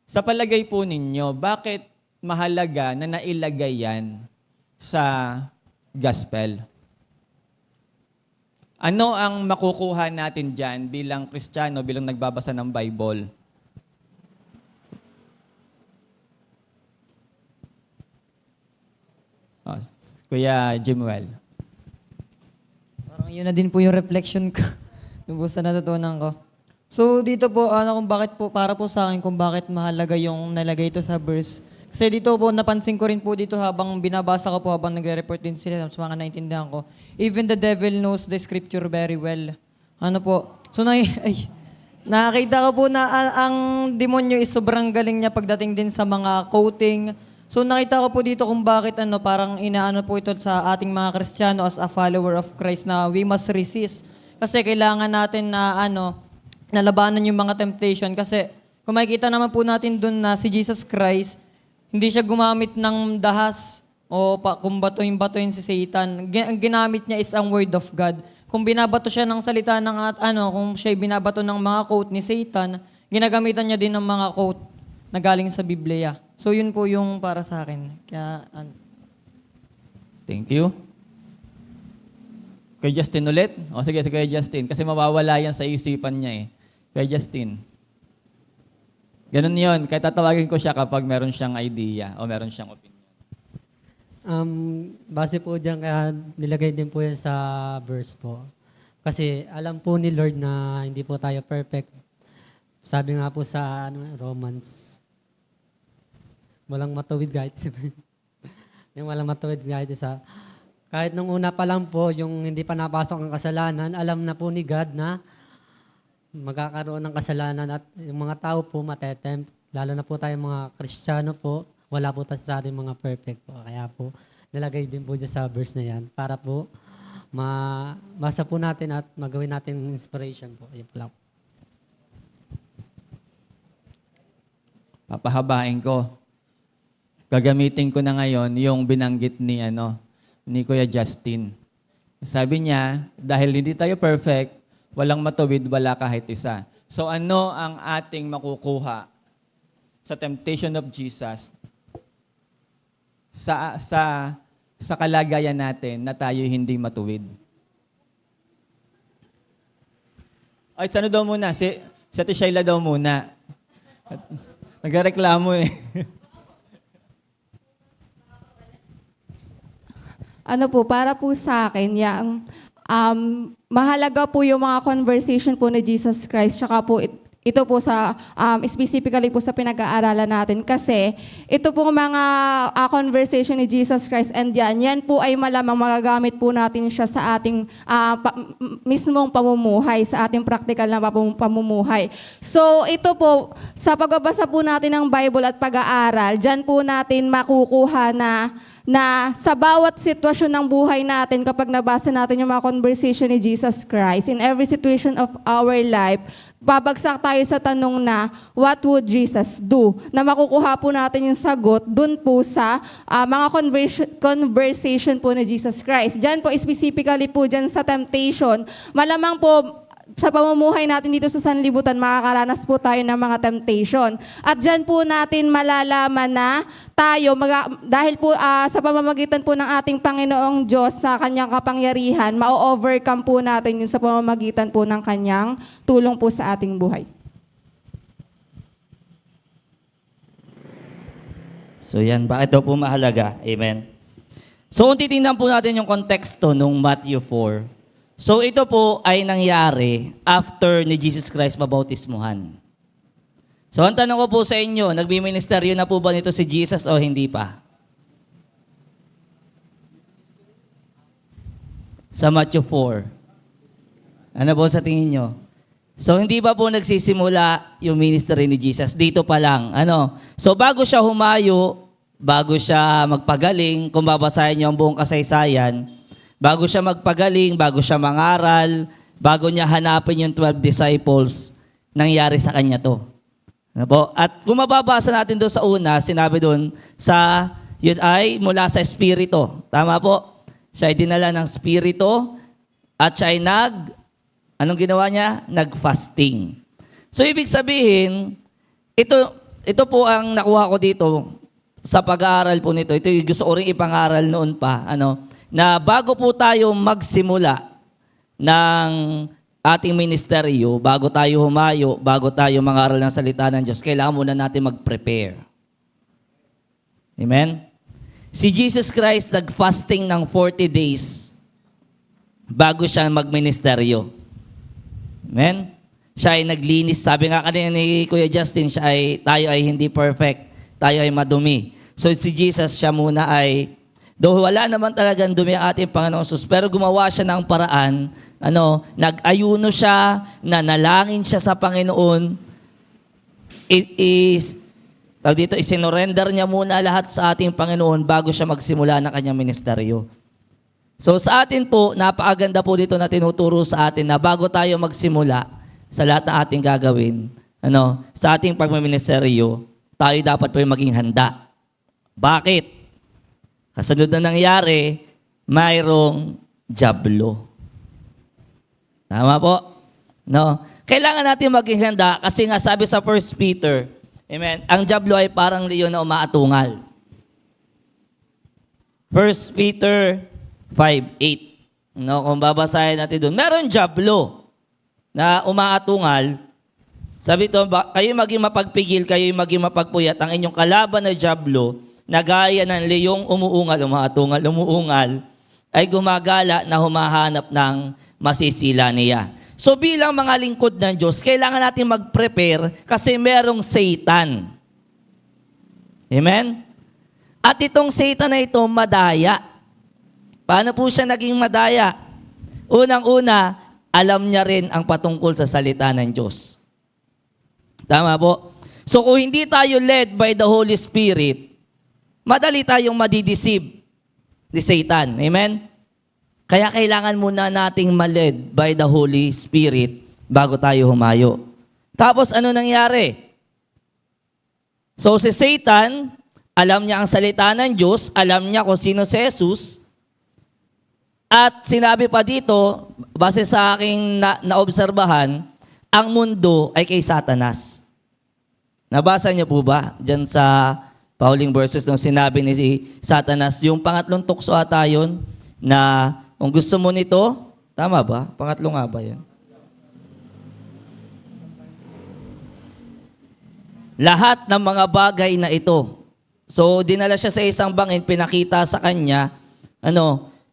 Sa palagay po ninyo, bakit mahalaga na nailagay yan sa gospel? Ano ang makukuha natin dyan bilang Kristiyano, bilang nagbabasa ng Bible? Oh, Kuya Jimuel. Parang yun na din po yung reflection ko yung po sa natutunan ko. So dito po, kung bakit po, para po sa akin kung bakit mahalaga yung nalagay ito sa verse. Kasi dito po, napansin ko rin po dito habang binabasa ko po, habang nagre-report din sila sa mga naintindihan ko. Even the devil knows the scripture very well. Ano po? So nakakita ko po na ang demonyo is sobrang galing niya pagdating din sa mga quoting. So nakita ko po dito kung bakit parang inaano po ito sa ating mga Kristiyano as a follower of Christ na we must resist. Kasi kailangan natin na nalabanan yung mga temptation. Kasi kung makikita naman po natin dun na si Jesus Christ, hindi siya gumamit ng dahas o kung batuin si Satan. Ang ginamit niya is ang word of God. Kung binabato siya ng salita ng kung siya binabato ng mga quote ni Satan, ginagamitan niya din ng mga quote na galing sa Biblia. So yun po yung para sa akin. Kaya Thank you. Kay Justin ulit? O sige, kay Justin. Kasi mawawala yan sa isipan niya eh. Kay Justin. Ganun yun. Kaya tatawagin ko siya kapag meron siyang idea o meron siyang opinion. Base po dyan, kaya nilagay din po yan sa verse po. Kasi alam po ni Lord na hindi po tayo perfect. Sabi nga po sa Romans, walang matuwid kahit yung walang matuwid kahit nung una pa lang po, yung hindi pa napasok ang kasalanan, alam na po ni God na magkakaroon ng kasalanan at yung mga tao po matetempt. Lalo na po tayo mga Kristiyano po, wala po tayo sa ating mga perfect po. Kaya po, nilagay din po dyan sa verse na yan para po masa po natin at magawin natin inspiration po. Yun po lang. Papahabain ko. Gagamitin ko na ngayon yung binanggit ni Kuya Justin. Sabi niya, dahil hindi tayo perfect, walang matuwid, wala kahit isa. So ano ang ating makukuha sa temptation of Jesus sa kalagayan natin na tayo hindi matuwid? Ay, ano daw muna? Si Ate Shaila daw muna. Nagreklamo eh. Para po sa akin, mahalaga po yung mga conversation po ni Jesus Christ, tsaka po ito po sa, specifically po sa pinag-aaralan natin. Kasi ito po mga conversation ni Jesus Christ and yan po ay malamang magagamit po natin siya sa ating mismong pamumuhay, sa ating practical na pamumuhay. So ito po, sa pagbabasa po natin ng Bible at pag-aaral, dyan po natin makukuha na sa bawat sitwasyon ng buhay natin, kapag nabasa natin yung mga conversation ni Jesus Christ, in every situation of our life, babagsak tayo sa tanong na, what would Jesus do? Na makukuha po natin yung sagot dun po sa mga conversation po ni Jesus Christ. Diyan po, specifically po dyan sa temptation, malamang po, sa pamumuhay natin dito sa sanlibutan, makakaranas po tayo ng mga temptation. At dyan po natin malalaman na tayo, dahil po sa pamamagitan po ng ating Panginoong Diyos sa kanyang kapangyarihan, ma-overcome po natin yun sa pamamagitan po ng kanyang tulong po sa ating buhay. So yan, bakit daw po mahalaga? Amen. So kung titingnan po natin yung konteksto nung Matthew 4, so ito po ay nangyari after ni Jesus Christ mabautismuhan. So ang tanong ko po sa inyo, nagbiministeryo na po ba nito si Jesus o hindi pa? Sa Matthew 4. Ano po sa tingin nyo? So hindi ba po nagsisimula yung ministry ni Jesus? Dito pa lang. So bago siya humayo, bago siya magpagaling, kung babasahin nyo ang buong kasaysayan, bago siya magpagaling, bago siya mangaral, bago niya hanapin yung 12 disciples, nangyari sa kanya to. Ano po? At kung mababasa natin doon sa una, sinabi doon, yun ay mula sa Espiritu. Tama po? Siya ay dinala ng Espiritu at siya ay anong ginawa niya? Nag-fasting. So ibig sabihin, ito po ang nakuha ko dito. sa pag-aaral po nito, ito yung gusto ko rin ipangaral noon pa, na bago po tayo magsimula ng ating ministeryo, bago tayo humayo, bago tayo mangaral ng salita ng Diyos, kailangan muna natin mag-prepare. Amen? Si Jesus Christ nag-fasting ng 40 days bago siya magministeryo. Amen? Siya ay naglinis. Sabi nga kanina ni Kuya Justin, tayo ay hindi perfect. Tayo ay madumi. So si Jesus, siya muna ay, though wala naman talagang dumi ang ating Panginoong Jesus, pero gumawa siya ng paraan, nag-ayuno siya, nanalangin siya sa Panginoon, isinorender niya muna lahat sa ating Panginoon bago siya magsimula ng kanyang ministeryo. So sa atin po, napakaganda po dito na tinuturo sa atin na bago tayo magsimula sa lahat ng ating gagawin, sa ating pagmaministeryo, tayo dapat po yung maging handa. Bakit? Kasunod na nangyari, mayroong jablo. Tama po? No? Kailangan natin maging handa kasi nga sabi sa 1 Peter, amen, ang jablo ay parang leon na umaatungal. 1 Peter 5:8. Kung babasahin natin doon, meron jablo na umaatungal. Sabi ito, kayo maging mapagpigil, kayo maging mapagpuyat, ang inyong kalaban na jablo, na gaya ng leyong umuungal, ay gumagala na humahanap ng masisila niya. So bilang mga lingkod ng Diyos, kailangan natin mag-prepare kasi merong Satan. Amen? At itong Satan na ito, madaya. Paano po siya naging madaya? Unang-una, alam niya rin ang patungkol sa salita ng Diyos. Tama po? So kung hindi tayo led by the Holy Spirit, madali tayong madideceive ni Satan. Amen? Kaya kailangan muna nating ma-led by the Holy Spirit bago tayo humayo. Tapos ano nangyari? So si Satan, alam niya ang salita ng Diyos, alam niya kung sino si Jesus, at sinabi pa dito, base sa aking naobserbahan, ang mundo ay kay Satanas. Nabasa niyo po ba dyan sa Pauling verses nung sinabi ni Satanas, yung pangatlong tukso ata yun, na kung gusto mo nito, tama ba? Pangatlo nga ba yan? Lahat ng mga bagay na ito. So, dinala siya sa isang bangin, pinakita sa kanya,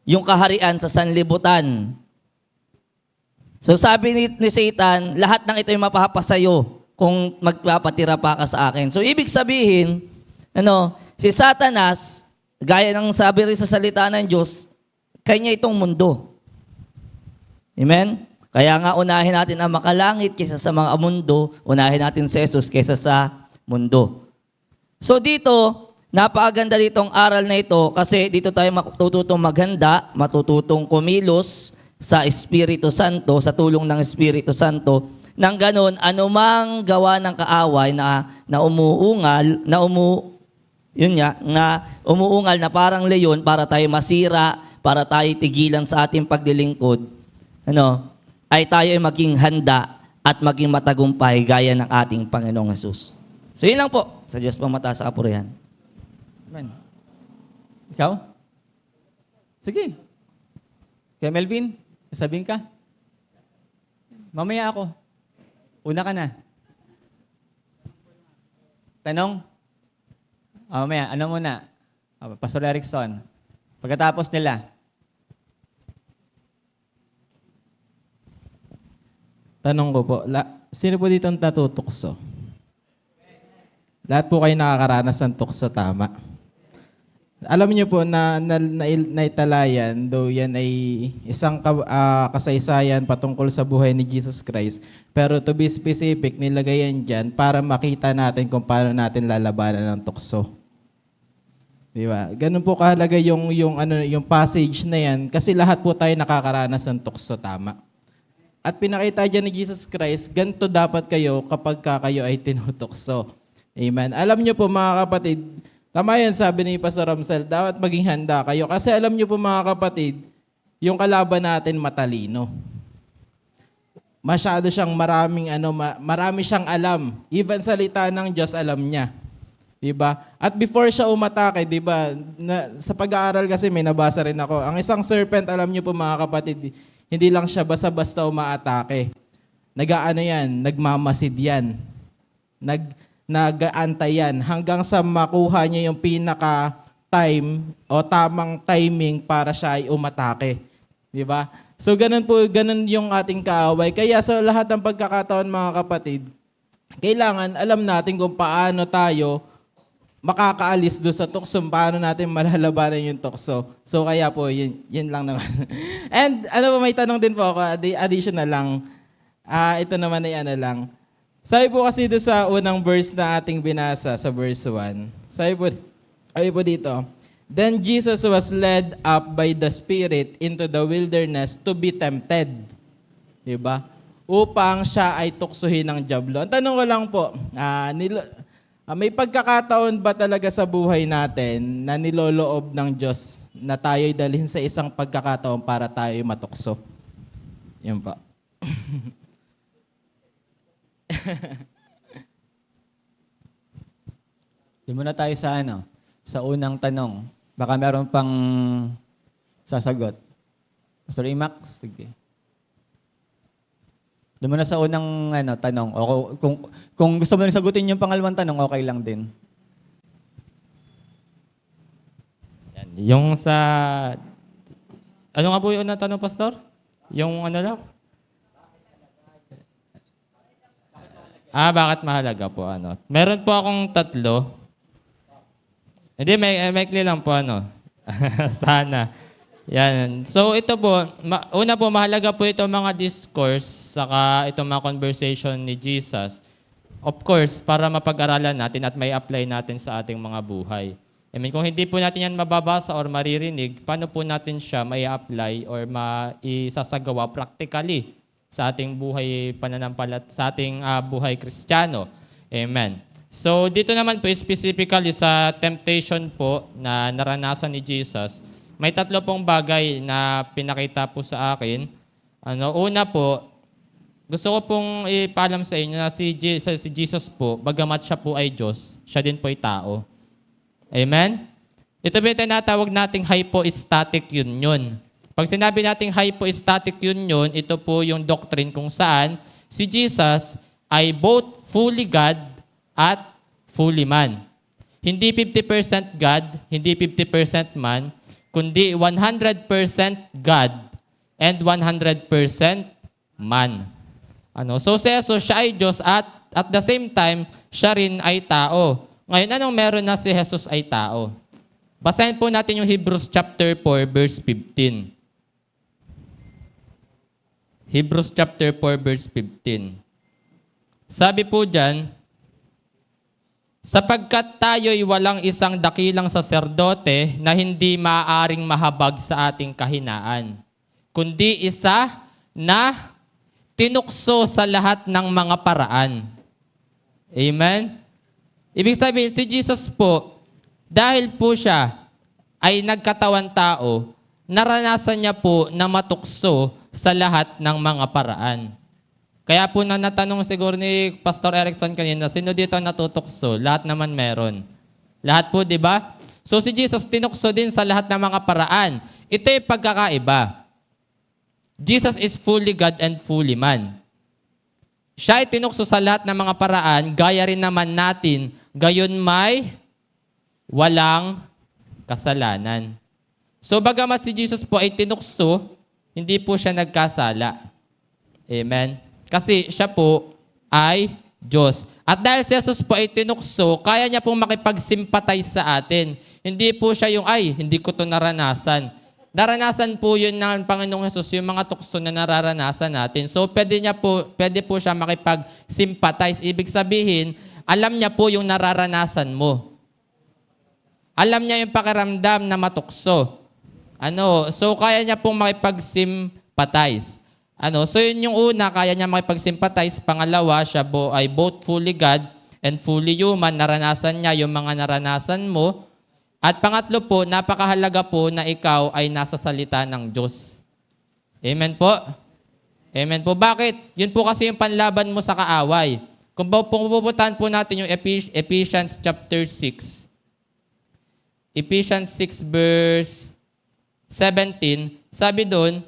yung kaharian sa sanlibutan. So, sabi ni Satan, lahat ng ito ay mapapasayo kung magpapatira pa ka sa akin. So, ibig sabihin, si Satanas, gaya ng sabi rin sa salita ng Diyos, kanya itong mundo. Amen? Kaya nga unahin natin ang makalangit kaysa sa mga mundo, unahin natin si Jesus kaysa sa mundo. So dito, napakaganda ditong aral na ito kasi dito tayo matututong maghanda, matututong kumilos sa Espiritu Santo, sa tulong ng Espiritu Santo. Nang ganon, anumang gawa ng kaaway na umuungal, umuungal na parang leyon para tayo masira, para tayo tigilan sa ating paglilingkod, ay tayo ay maging handa at maging matagumpay gaya ng ating Panginoong Jesus. So yun lang po. Sa Diyos pang mataas sa kapurihan. Amen. Ikaw? Sige. Kaya Melvin, sabihin ka. Mamaya ako. Una ka na. Tanong? Mamaya, ano muna? Pastor Erickson. Pagkatapos nila. Tanong ko po, sino po dito ang natutukso? Lahat po kayo nakakaranas ng tukso, tama. Alam niyo po na naitalayan, though yan ay isang kasaysayan patungkol sa buhay ni Jesus Christ, pero to be specific, nilagay yan dyan para makita natin kung paano natin lalabanan ng tukso. Di ba? Ganun po kahalaga yung passage na yan, kasi lahat po tayo nakakaranas ng tukso, tama. At pinakita dyan ni Jesus Christ, ganito dapat kayo kapag kayo ay tinutukso. Amen. Alam niyo po mga kapatid, tama yan sabi ni Pastor Ramsel, dapat maging handa kayo. Kasi alam niyo po mga kapatid, yung kalaban natin matalino. Masyado siyang marami siyang alam. Even salita ng Diyos alam niya. Diba? At before siya umatake, diba, sa pag-aaral kasi may nabasa rin ako. Ang isang serpent, alam niyo po mga kapatid, hindi lang siya basta-basta umaatake. Nag-aano yan, nagmamasid yan. Nag-aantay yan hanggang sa makuha niya yung pinaka-time o tamang timing para siya ay umatake. Diba? So ganun yung ating kaaway. Kaya sa lahat ng pagkakataon mga kapatid, kailangan alam natin kung paano tayo makakaalis doon sa tukso, paano natin malalabanan yung tukso. So kaya po, yun lang naman. And may tanong din po ako, additional lang. Ito naman ay lang. Sabi po kasi doon sa unang verse na ating binasa, sa verse 1. Sabi po dito, Then Jesus was led up by the Spirit into the wilderness to be tempted. Diba? Upang siya ay tuksohin ng dyablo. Ang tanong ko lang po, may pagkakataon ba talaga sa buhay natin na niloloob ng Diyos na tayo'y dalhin sa isang pagkakataon para tayo'y matukso? Yun po. Di muna tayo sa unang tanong. Baka meron pang sasagot. Pastor Imax, sige. Doon muna sa unang tanong. O, kung gusto mo rin sagutin yung pangalawang tanong, okay lang din. Yan. Yung sa... Ano nga po yung unang tanong, Pastor? Yung lang? Bakit mahalaga po? Meron po akong 3. Hindi, may clear lang po Sana. Yan. So ito po, una po mahalaga po ito mga discourse saka itong mga conversation ni Jesus. Of course, para mapag-aralan natin at may apply natin sa ating mga buhay. I mean, kung hindi po natin yan mababasa or maririnig, paano po natin siya may apply or maisasagawa practically sa ating buhay sa ating buhay Kristiyano. Amen. So dito naman po specifically sa temptation po na naranasan ni Jesus, may 3 pong bagay na pinakita po sa akin. Una po, gusto ko pong ipaalam sa inyo na si Jesus po, bagamat siya po ay Diyos, siya din po ay tao. Amen? Ito ba yung tinatawag nating hypostatic union? Pag sinabi nating hypostatic union, ito po yung doctrine kung saan si Jesus ay both fully God at fully man. Hindi 50% God, hindi 50% man, kundi 100% God and 100% man. So si Jesus, siya ay Diyos at the same time, siya rin ay tao. Ngayon, anong meron na si Jesus ay tao? Basahin po natin yung Hebrews chapter 4, verse 15. Hebrews chapter 4, verse 15. Sabi po dyan, sapagkat tayo'y walang isang dakilang saserdote na hindi maaaring mahabag sa ating kahinaan, kundi isa na tinukso sa lahat ng mga paraan. Amen? Ibig sabihin, si Jesus po, dahil po siya ay nagkatawan tao, naranasan niya po na matukso sa lahat ng mga paraan. Kaya po natanong siguro ni Pastor Erickson kanina, sino dito natutukso? Lahat naman meron. Lahat po, di ba? So si Jesus tinukso din sa lahat ng mga paraan. Ito yung pagkakaiba. Jesus is fully God and fully man. Siya ay tinukso sa lahat ng mga paraan, gaya rin naman natin, gayon may walang kasalanan. So bagamat si Jesus po ay tinukso, hindi po siya nagkasala. Amen? Kasi siya po ay Diyos. At dahil si Jesus po ay tinukso, kaya niya pong makipag-sympathize sa atin. Hindi po siya yung, hindi ko to naranasan. Naranasan po yun ng Panginoong Jesus, yung mga tukso na nararanasan natin. So pwede po siya makipag-sympathize. Ibig sabihin, alam niya po yung nararanasan mo. Alam niya yung pakiramdam na matukso. So kaya niya pong makipag-sympathize. So yun yung una, kaya niya makipag-sympathize. Pangalawa, siya ay both fully God and fully human. Naranasan niya yung mga naranasan mo. At pangatlo po, napakahalaga po na ikaw ay nasa salita ng Diyos. Amen po? Amen po. Bakit? Yun po kasi yung panlaban mo sa kaaway. Kung pupuntahan po natin yung Ephesians chapter 6, Ephesians 6 verse 17, sabi doon,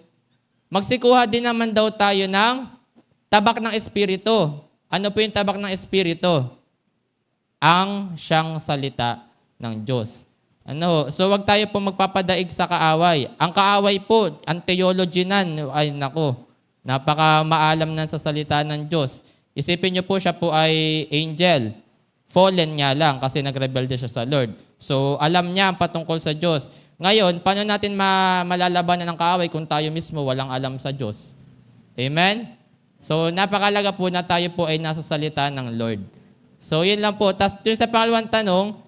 magsikuha din naman daw tayo ng tabak ng Espiritu. Ano po yung tabak ng Espiritu? Ang siyang salita ng Diyos. So wag tayo po magpapadaig sa kaaway. Ang kaaway po, ang theology nan, ay nako, napaka maalam nan sa salita ng Diyos. Isipin niyo po siya po ay angel. Fallen nga lang kasi nagrebelde siya sa Lord. So alam niya ang patungkol sa Diyos. Ngayon, paano natin malalabanan ng kaaway kung tayo mismo walang alam sa Diyos? Amen? So napakalaga po na tayo po ay nasa salita ng Lord. So yun lang po. Tapos sa pangalawang tanong,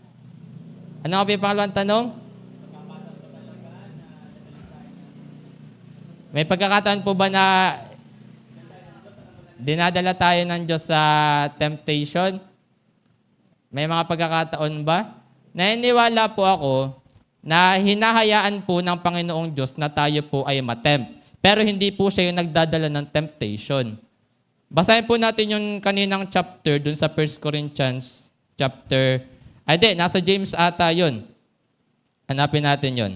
ano nga po yung pangalawang tanong? May pagkakataon po ba na dinadala tayo ng Diyos sa temptation? May mga pagkakataon ba? Naniniwala po ako na hinahayaan po ng Panginoong Diyos na tayo po ay matempt. Pero hindi po siya yung nagdadala ng temptation. Basahin po natin yung kaninang chapter dun sa 1 Corinthians chapter. Nasa James ata yun. Hanapin natin yun.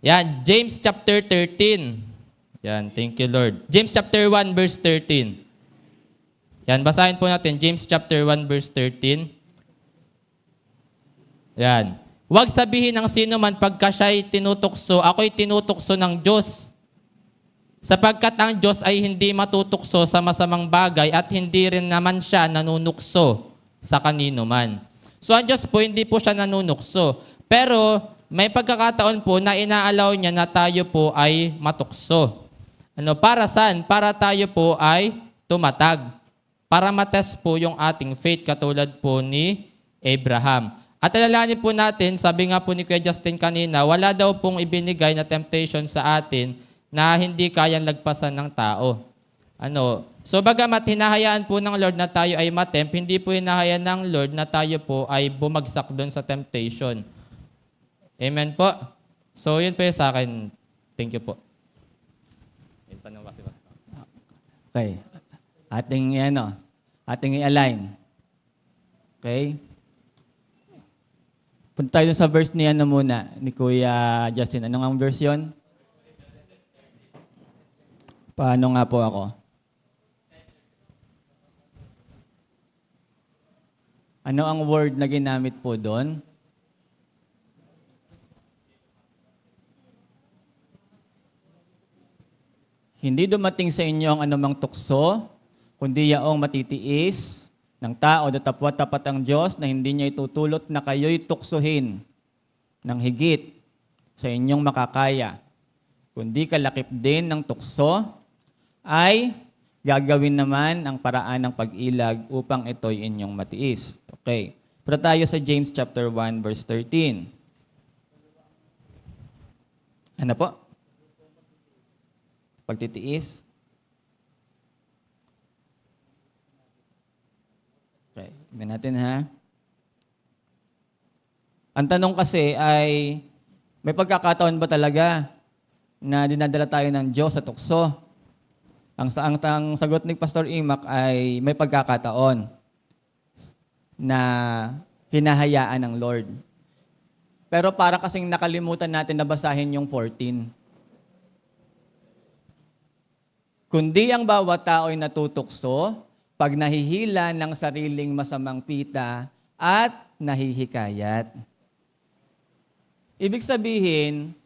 Yan, James chapter 13. Yan, thank you Lord. James chapter 1 verse 13. Yan, basahin po natin James chapter 1 verse 13. Yan. Huwag sabihin ng sino man pagka siya'y tinutukso, ako'y tinutukso ng Diyos. Sapagkat ang Diyos ay hindi matutukso sa masamang bagay at hindi rin naman siya nanunukso sa kanino man. So ang Diyos po, hindi po siya nanunukso. Pero may pagkakataon po na inaalaw niya na tayo po ay matukso. Para saan? Para tayo po ay tumatag. Para matest po yung ating faith katulad po ni Abraham. At alalahanin po natin, sabi nga po ni Kuya Justin kanina, wala daw pong ibinigay na temptation sa atin na hindi kayang lagpasan ng tao. So bagamat hinahayaan po ng Lord na tayo ay matempt, hindi po hinahayaan ng Lord na tayo po ay bumagsak doon sa temptation. Amen po? So yun po yung sa akin. Thank you po. Okay. Ating i-align. Okay? Punta tayo sa verse ni muna, ni Kuya Justin. Ano nga ang verse yun? Paano nga po ako? Ano ang word na ginamit po doon? Hindi dumating sa inyo ang anumang tukso, kundi yaong matitiis ng tao na tapat ang Diyos na hindi niya itutulot na kayo'y tuksohin ng higit sa inyong makakaya. Kundi kalakip din ng tukso ay gagawin naman ang paraan ng pag-ilag upang ito'y inyong matiis. Okay. Punta tayo sa James chapter 1 verse 13. Ano po? Pagtitiis. Okay, tignan natin ha. Ang tanong kasi ay, may pagkakataon ba talaga na dinadala tayo ng Diyos sa tukso? Ang sagot ni Pastor Imac ay may pagkakataon na hinahayaan ng Lord. Pero para kasing nakalimutan natin na basahin yung 14. Kundi ang bawat tao ay natutukso pag nahihila ng sariling masamang pita at nahihikayat. Ibig sabihin,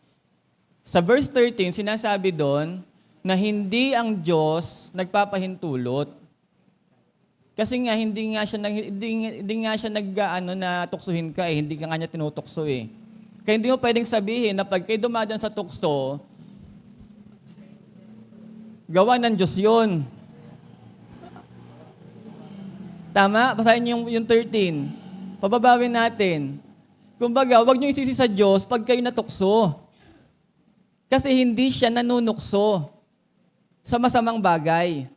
sa verse 13, sinasabi doon na hindi ang Diyos nagpapahintulot. Kasi nga, hindi nga siya na tuksuhin ka eh. Hindi ka nga niya tinutukso eh. Kaya hindi mo pwedeng sabihin na pag kayo dumadaan sa tukso, gawa ng Diyos yun. Tama? Basahin yung 13. Pababawin natin. Kumbaga, huwag niyo isisi sa Diyos pag kayo natukso. Kasi hindi siya nanunukso sa masamang bagay.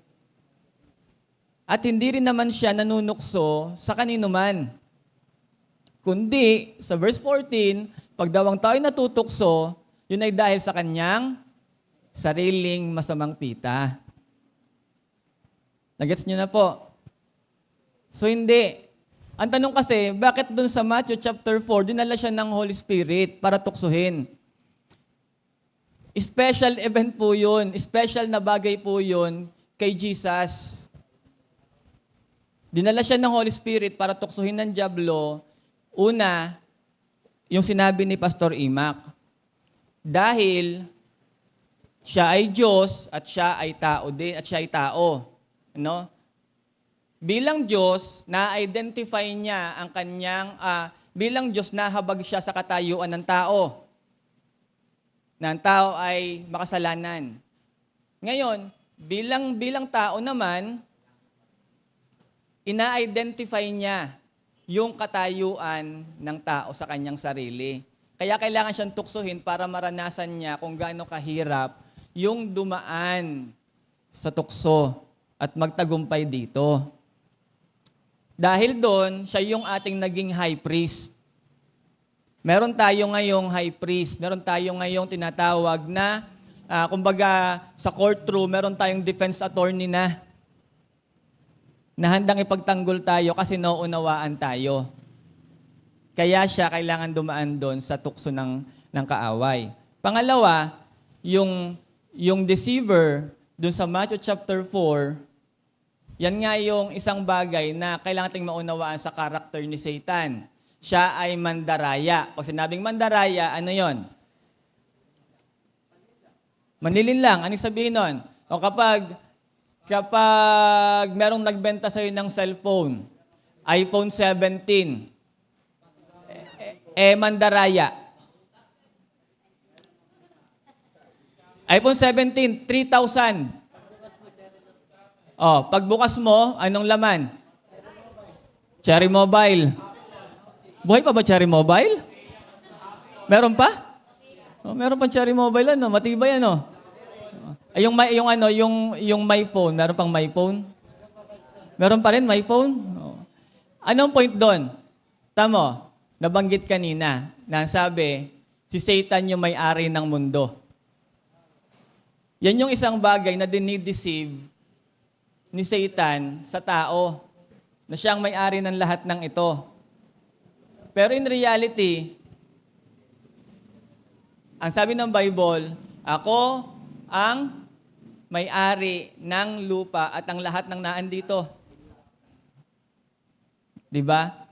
At hindi rin naman siya nanunukso sa kanino man. Kundi, sa verse 14, pag daw ang tayo natutukso, yun ay dahil sa kanyang sariling masamang pita. Nagets nyo na po? So hindi. Ang tanong kasi, bakit dun sa Matthew chapter 4, dinala siya ng Holy Spirit para tuksuhin? Special event po yun. Special na bagay po yun kay Jesus. Dinala siya ng Holy Spirit para tuksuhin ng dyablo. Una, yung sinabi ni Pastor Imac. Dahil siya ay Diyos at siya ay tao din at siya ay tao. Ano? Bilang Diyos, na-identify niya ang kanyang, bilang Diyos, nahabag siya sa katayuan ng tao. Na ang tao ay makasalanan. Ngayon, bilang tao naman, ina-identify niya yung katayuan ng tao sa kanyang sarili. Kaya kailangan siyang tuksuhin para maranasan niya kung gaano kahirap yung dumaan sa tukso at magtagumpay dito. Dahil doon, siya yung ating naging high priest. Meron tayo ngayong high priest. Meron tayo ngayong tinatawag na, kumbaga sa courtroom, meron tayong defense attorney na handang ipagtanggol tayo kasi nauunawaan tayo. Kaya siya kailangan dumaan doon sa tukso ng kaaway. Pangalawa, yung deceiver doon sa Matthew chapter 4, yan nga yung isang bagay na kailangan nating maunawaan sa karakter ni Satan. Siya ay mandaraya. Pag sinabing mandaraya, ano yon? Manlilin lang. Anong sabihin nun? O kapag merong nagbenta sa'yo ng cellphone, iPhone 17, mandaraya. iPhone 17, 3,000. Oh, pagbukas mo, anong laman? Cherry Mobile. Buhay pa ba Cherry Mobile? Meron pa? Oh, meron pa Cherry Mobile ano, matibay ano. Ay yung My Phone, meron pang My Phone? Meron pa rin My Phone? Oh. Anong point doon? Tamo, nabanggit kanina na sabi, si Satan yung may-ari ng mundo. Yan yung isang bagay na dinideceive ni Satan sa tao, na siyang may-ari ng lahat ng ito. Pero in reality, ang sabi ng Bible, ako ang may-ari ng lupa at ang lahat ng naandito. Diba?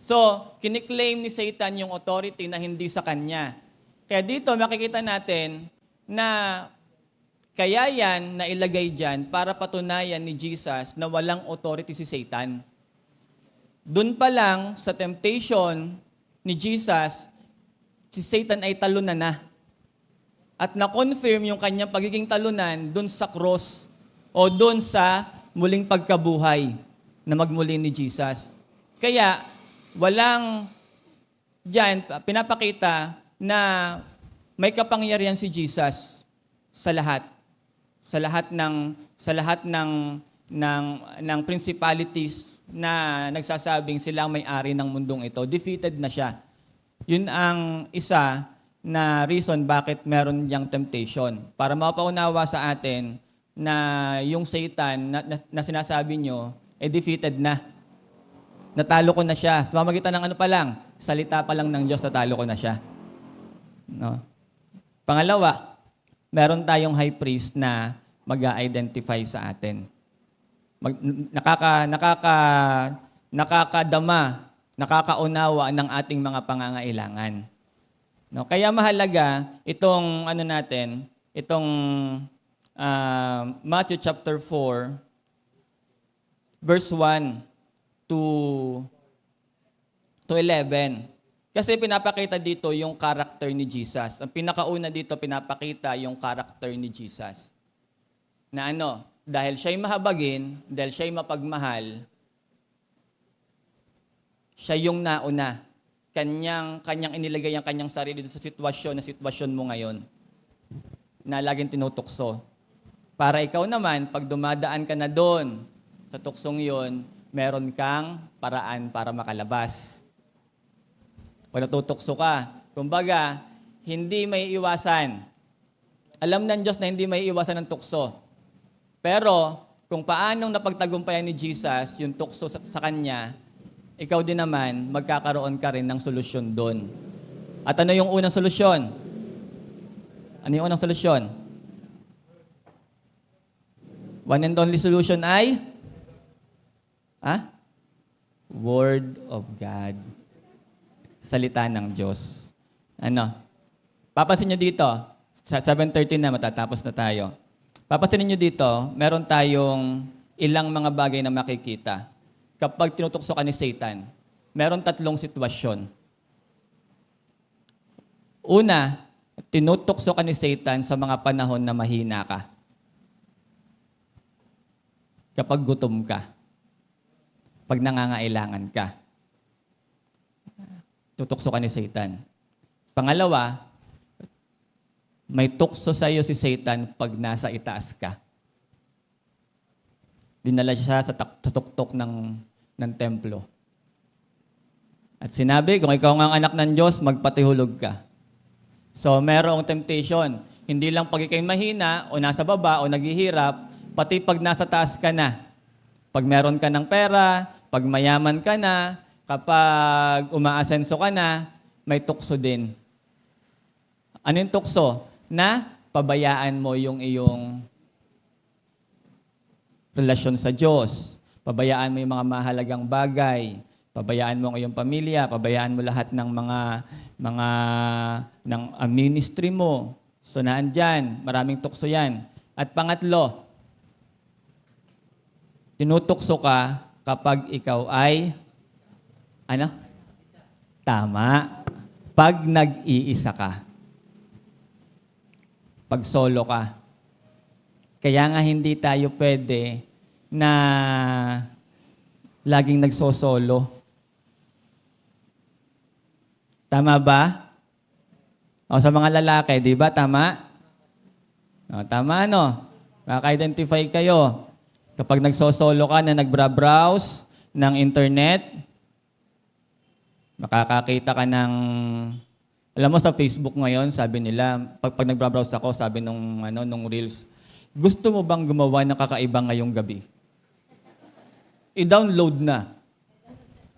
So, kiniklaim ni Satan yung authority na hindi sa kanya. Kaya dito makikita natin na kaya yan na ilagay dyan para patunayan ni Jesus na walang authority si Satan. Doon pa lang sa temptation ni Jesus, si Satan ay talunan na. At na-confirm yung kanyang pagiging talunan doon sa cross o doon sa muling pagkabuhay na magmuli ni Jesus. Kaya walang dyan pinapakita na may kapangyarihan si Jesus sa lahat. Sa lahat ng principalities na nagsasabing sila ang may-ari ng mundong ito, defeated na siya. Yun ang isa na reason bakit meron diyang temptation. Para mapaunawa sa atin na yung Satan na sinasabi nyo, defeated na. Natalo ko na siya. Sa pamamagitan ng ano pa lang, salita pa lang ng Diyos, natalo ko na siya. No? Pangalawa, meron tayong high priest na mag-identify sa atin. Nakakadama, nakakaunawa ng ating mga pangangailangan. No? Kaya mahalaga itong Matthew chapter 4, verse 1 to 11. Kasi pinapakita dito yung character ni Jesus. Ang pinakauna dito, pinapakita yung character ni Jesus. Na dahil siya'y mahabagin, dahil siya'y mapagmahal, siya yung nauna. Kanyang inilagay ang kanyang sarili sa sitwasyon mo ngayon na laging tinutukso. Para ikaw naman, pag dumadaan ka na doon sa tuksong yon, meron kang paraan para makalabas. Pag natutukso ka, kumbaga, hindi may iwasan. Alam ng Diyos na hindi may iwasan ng tukso. Pero, kung paanong napagtagumpayan ni Jesus yung tukso sa kanya, ikaw din naman, magkakaroon ka rin ng solusyon doon. At ano yung unang solusyon? Ano yung unang solusyon? One and only solution ay? Word of God. Salita ng Diyos. Ano? Papansin nyo dito, sa 7:13 na, matatapos na tayo. Papansin nyo dito, meron tayong ilang mga bagay na makikita. Kapag tinutukso ka ni Satan, meron 3 sitwasyon. Una, tinutukso ka ni Satan sa mga panahon na mahina ka. Kapag gutom ka. Pag nangangailangan ka. Tutukso ka ni Satan. Pangalawa, may tukso sa iyo si Satan pag nasa itaas ka. Dinala siya sa tuktok ng templo. At sinabi, kung ikaw ang anak ng Diyos, magpatihulog ka. So, merong temptation. Hindi lang pag ikay mahina, o nasa baba, o naghihirap, pati pag nasa taas ka na. Pag meron ka ng pera, pag mayaman ka na, kapag umaasenso ka na, may tukso din. Ano yung tukso? Na pabayaan mo yung iyong relasyon sa Diyos. Pabayaan mo yung mga mahalagang bagay. Pabayaan mo ang iyong pamilya. Pabayaan mo lahat ng ng ministry mo. So naandyan, maraming tukso yan. At pangatlo, tinutukso ka kapag ikaw ay, Tama. Pag nag-iisa ka. Pag solo ka. Kaya nga hindi tayo pwede na laging nagsosolo. Tama ba? O sa mga lalaki, di ba? Tama? O, tama, no? Maka-identify kayo. Kapag nagsosolo ka na nagbra-browse ng internet, makakakita ka ng... Alam mo, sa Facebook ngayon, sabi nila, pag nagbra-browse ako, sabi nung Reels, gusto mo bang gumawa ng kakaiba ngayong gabi? I-download na.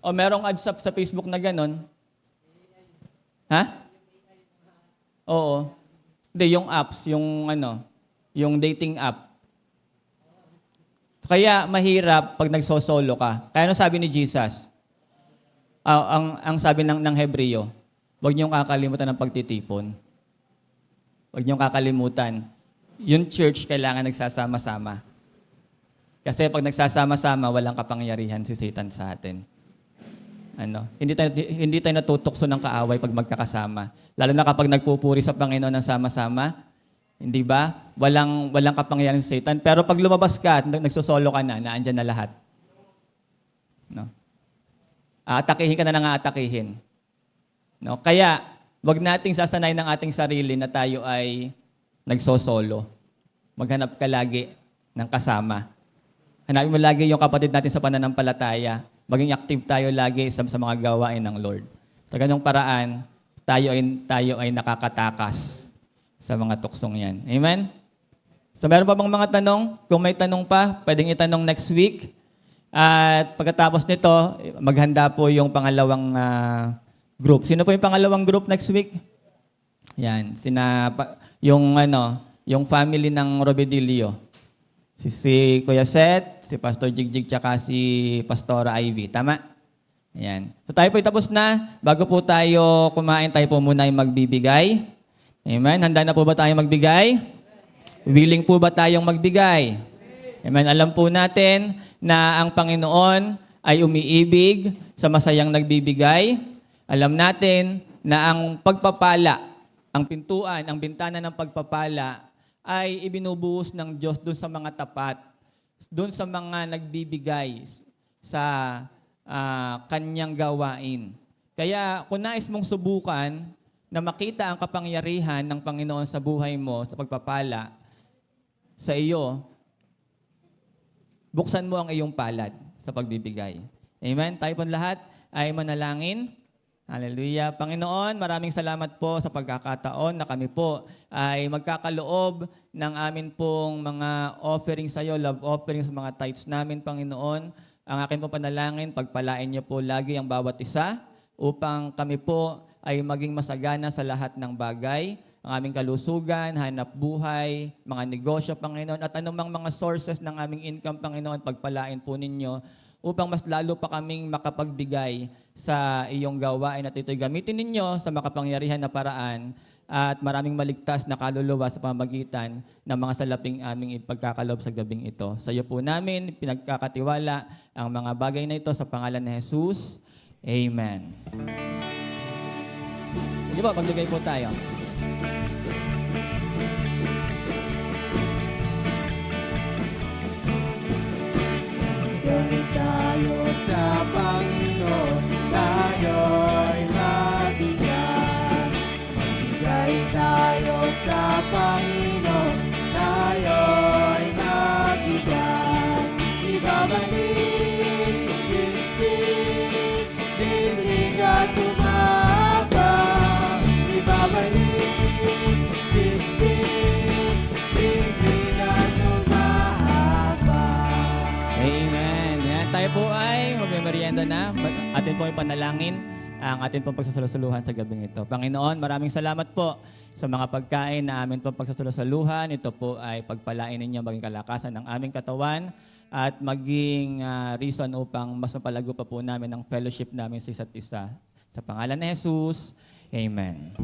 O merong ads sa Facebook na ganon. Ha? Oo. Hindi, yung apps, yung dating app. Kaya mahirap pag nagsosolo ka. Kaya ano sabi ni Jesus? Ang sabi ng Hebreo, huwag niyong kakalimutan ng pagtitipon. Huwag niyong kakalimutan. Yung church kailangan nagsasama-sama. Kasi pag nagsasama-sama, walang kapangyarihan si Satan sa atin. Hindi tayo natutokso ng kaaway pag magkakasama. Lalo na kapag nagpupuri sa Panginoon ng sama-sama, hindi ba? Walang kapangyarihan si Satan. Pero pag lumabas ka at nagsosolo ka na, naandyan na lahat. No? Aatakihin ka na nang aatakihin. No? Kaya, wag nating sasanay ng ating sarili na tayo ay nagsosolo. Maghanap ka lagi ng kasama. Hanapin mo lagi yung kapatid natin sa pananampalataya. Maging active tayo lagi sa mga gawain ng Lord. Sa ganung paraan, tayo ay nakakatakas sa mga tuksong yan. Amen? So meron pa bang mga tanong? Kung may tanong pa, pwedeng itanong next week. At pagkatapos nito, maghanda po yung pangalawang group. Sino po yung pangalawang group next week? Yan, yung family ng Robedilio. Si Kuya Seth, si Pastor Jigjig, tsaka si Pastora Ivy. Tama? Yan. So tayo po tapos na. Bago po tayo kumain, tayo po muna ay magbibigay. Amen? Handa na po ba tayong magbigay? Willing po ba tayong magbigay? Amen? Alam po natin na ang Panginoon ay umiibig sa masayang nagbibigay. Alam natin na ang pagpapala, ang pintuan, ang bintana ng pagpapala ay ibinubuhos ng Diyos doon sa mga tapat, doon sa mga nagbibigay sa kanyang gawain. Kaya kung nais mong subukan na makita ang kapangyarihan ng Panginoon sa buhay mo, sa pagpapala, sa iyo, buksan mo ang iyong palad sa pagbibigay. Amen? Tayo po lahat ay manalangin. Hallelujah. Panginoon, maraming salamat po sa pagkakataon na kami po ay magkakaloob ng amin pong mga offering sa iyo, love offerings, mga tithes namin, Panginoon. Ang akin po panalangin, pagpalain niyo po lagi ang bawat isa upang kami po ay maging masagana sa lahat ng bagay, ang aming kalusugan, hanap buhay, mga negosyo, Panginoon, at anumang mga sources ng aming income, Panginoon, pagpalain po ninyo upang mas lalo pa kaming makapagbigay sa iyong gawain at ito'y gamitin ninyo sa makapangyarihan na paraan at maraming maligtas na kaluluwa sa pamamagitan ng mga salaping aming ipagkakalob sa gabing ito. Sa iyo po namin pinagkakatiwala ang mga bagay na ito sa pangalan ni Jesus. Amen. Sige po, magbigay po tayo. Bigay tayo sa Panginoon, tayo'y mabigyan. Magbigay tayo sa Panginoon, tayo'y mabigyan. Ibabalik, sinsik, biglig at tumabang. Ibabalik, sinsik, biglig at tumabang. Amen. Yan, tayo po ay magmemerienda na. Atin po ay panalangin ang atin pong pagsasalusuluhan sa gabing ito. Panginoon, maraming salamat po sa mga pagkain na amin pong pagsasalusuluhan. Ito po ay pagpalain ninyo maging kalakasan ng aming katawan at maging reason upang mas mapalago pa po namin ang fellowship namin sa isa't isa. Sa pangalan ni Jesus, Amen.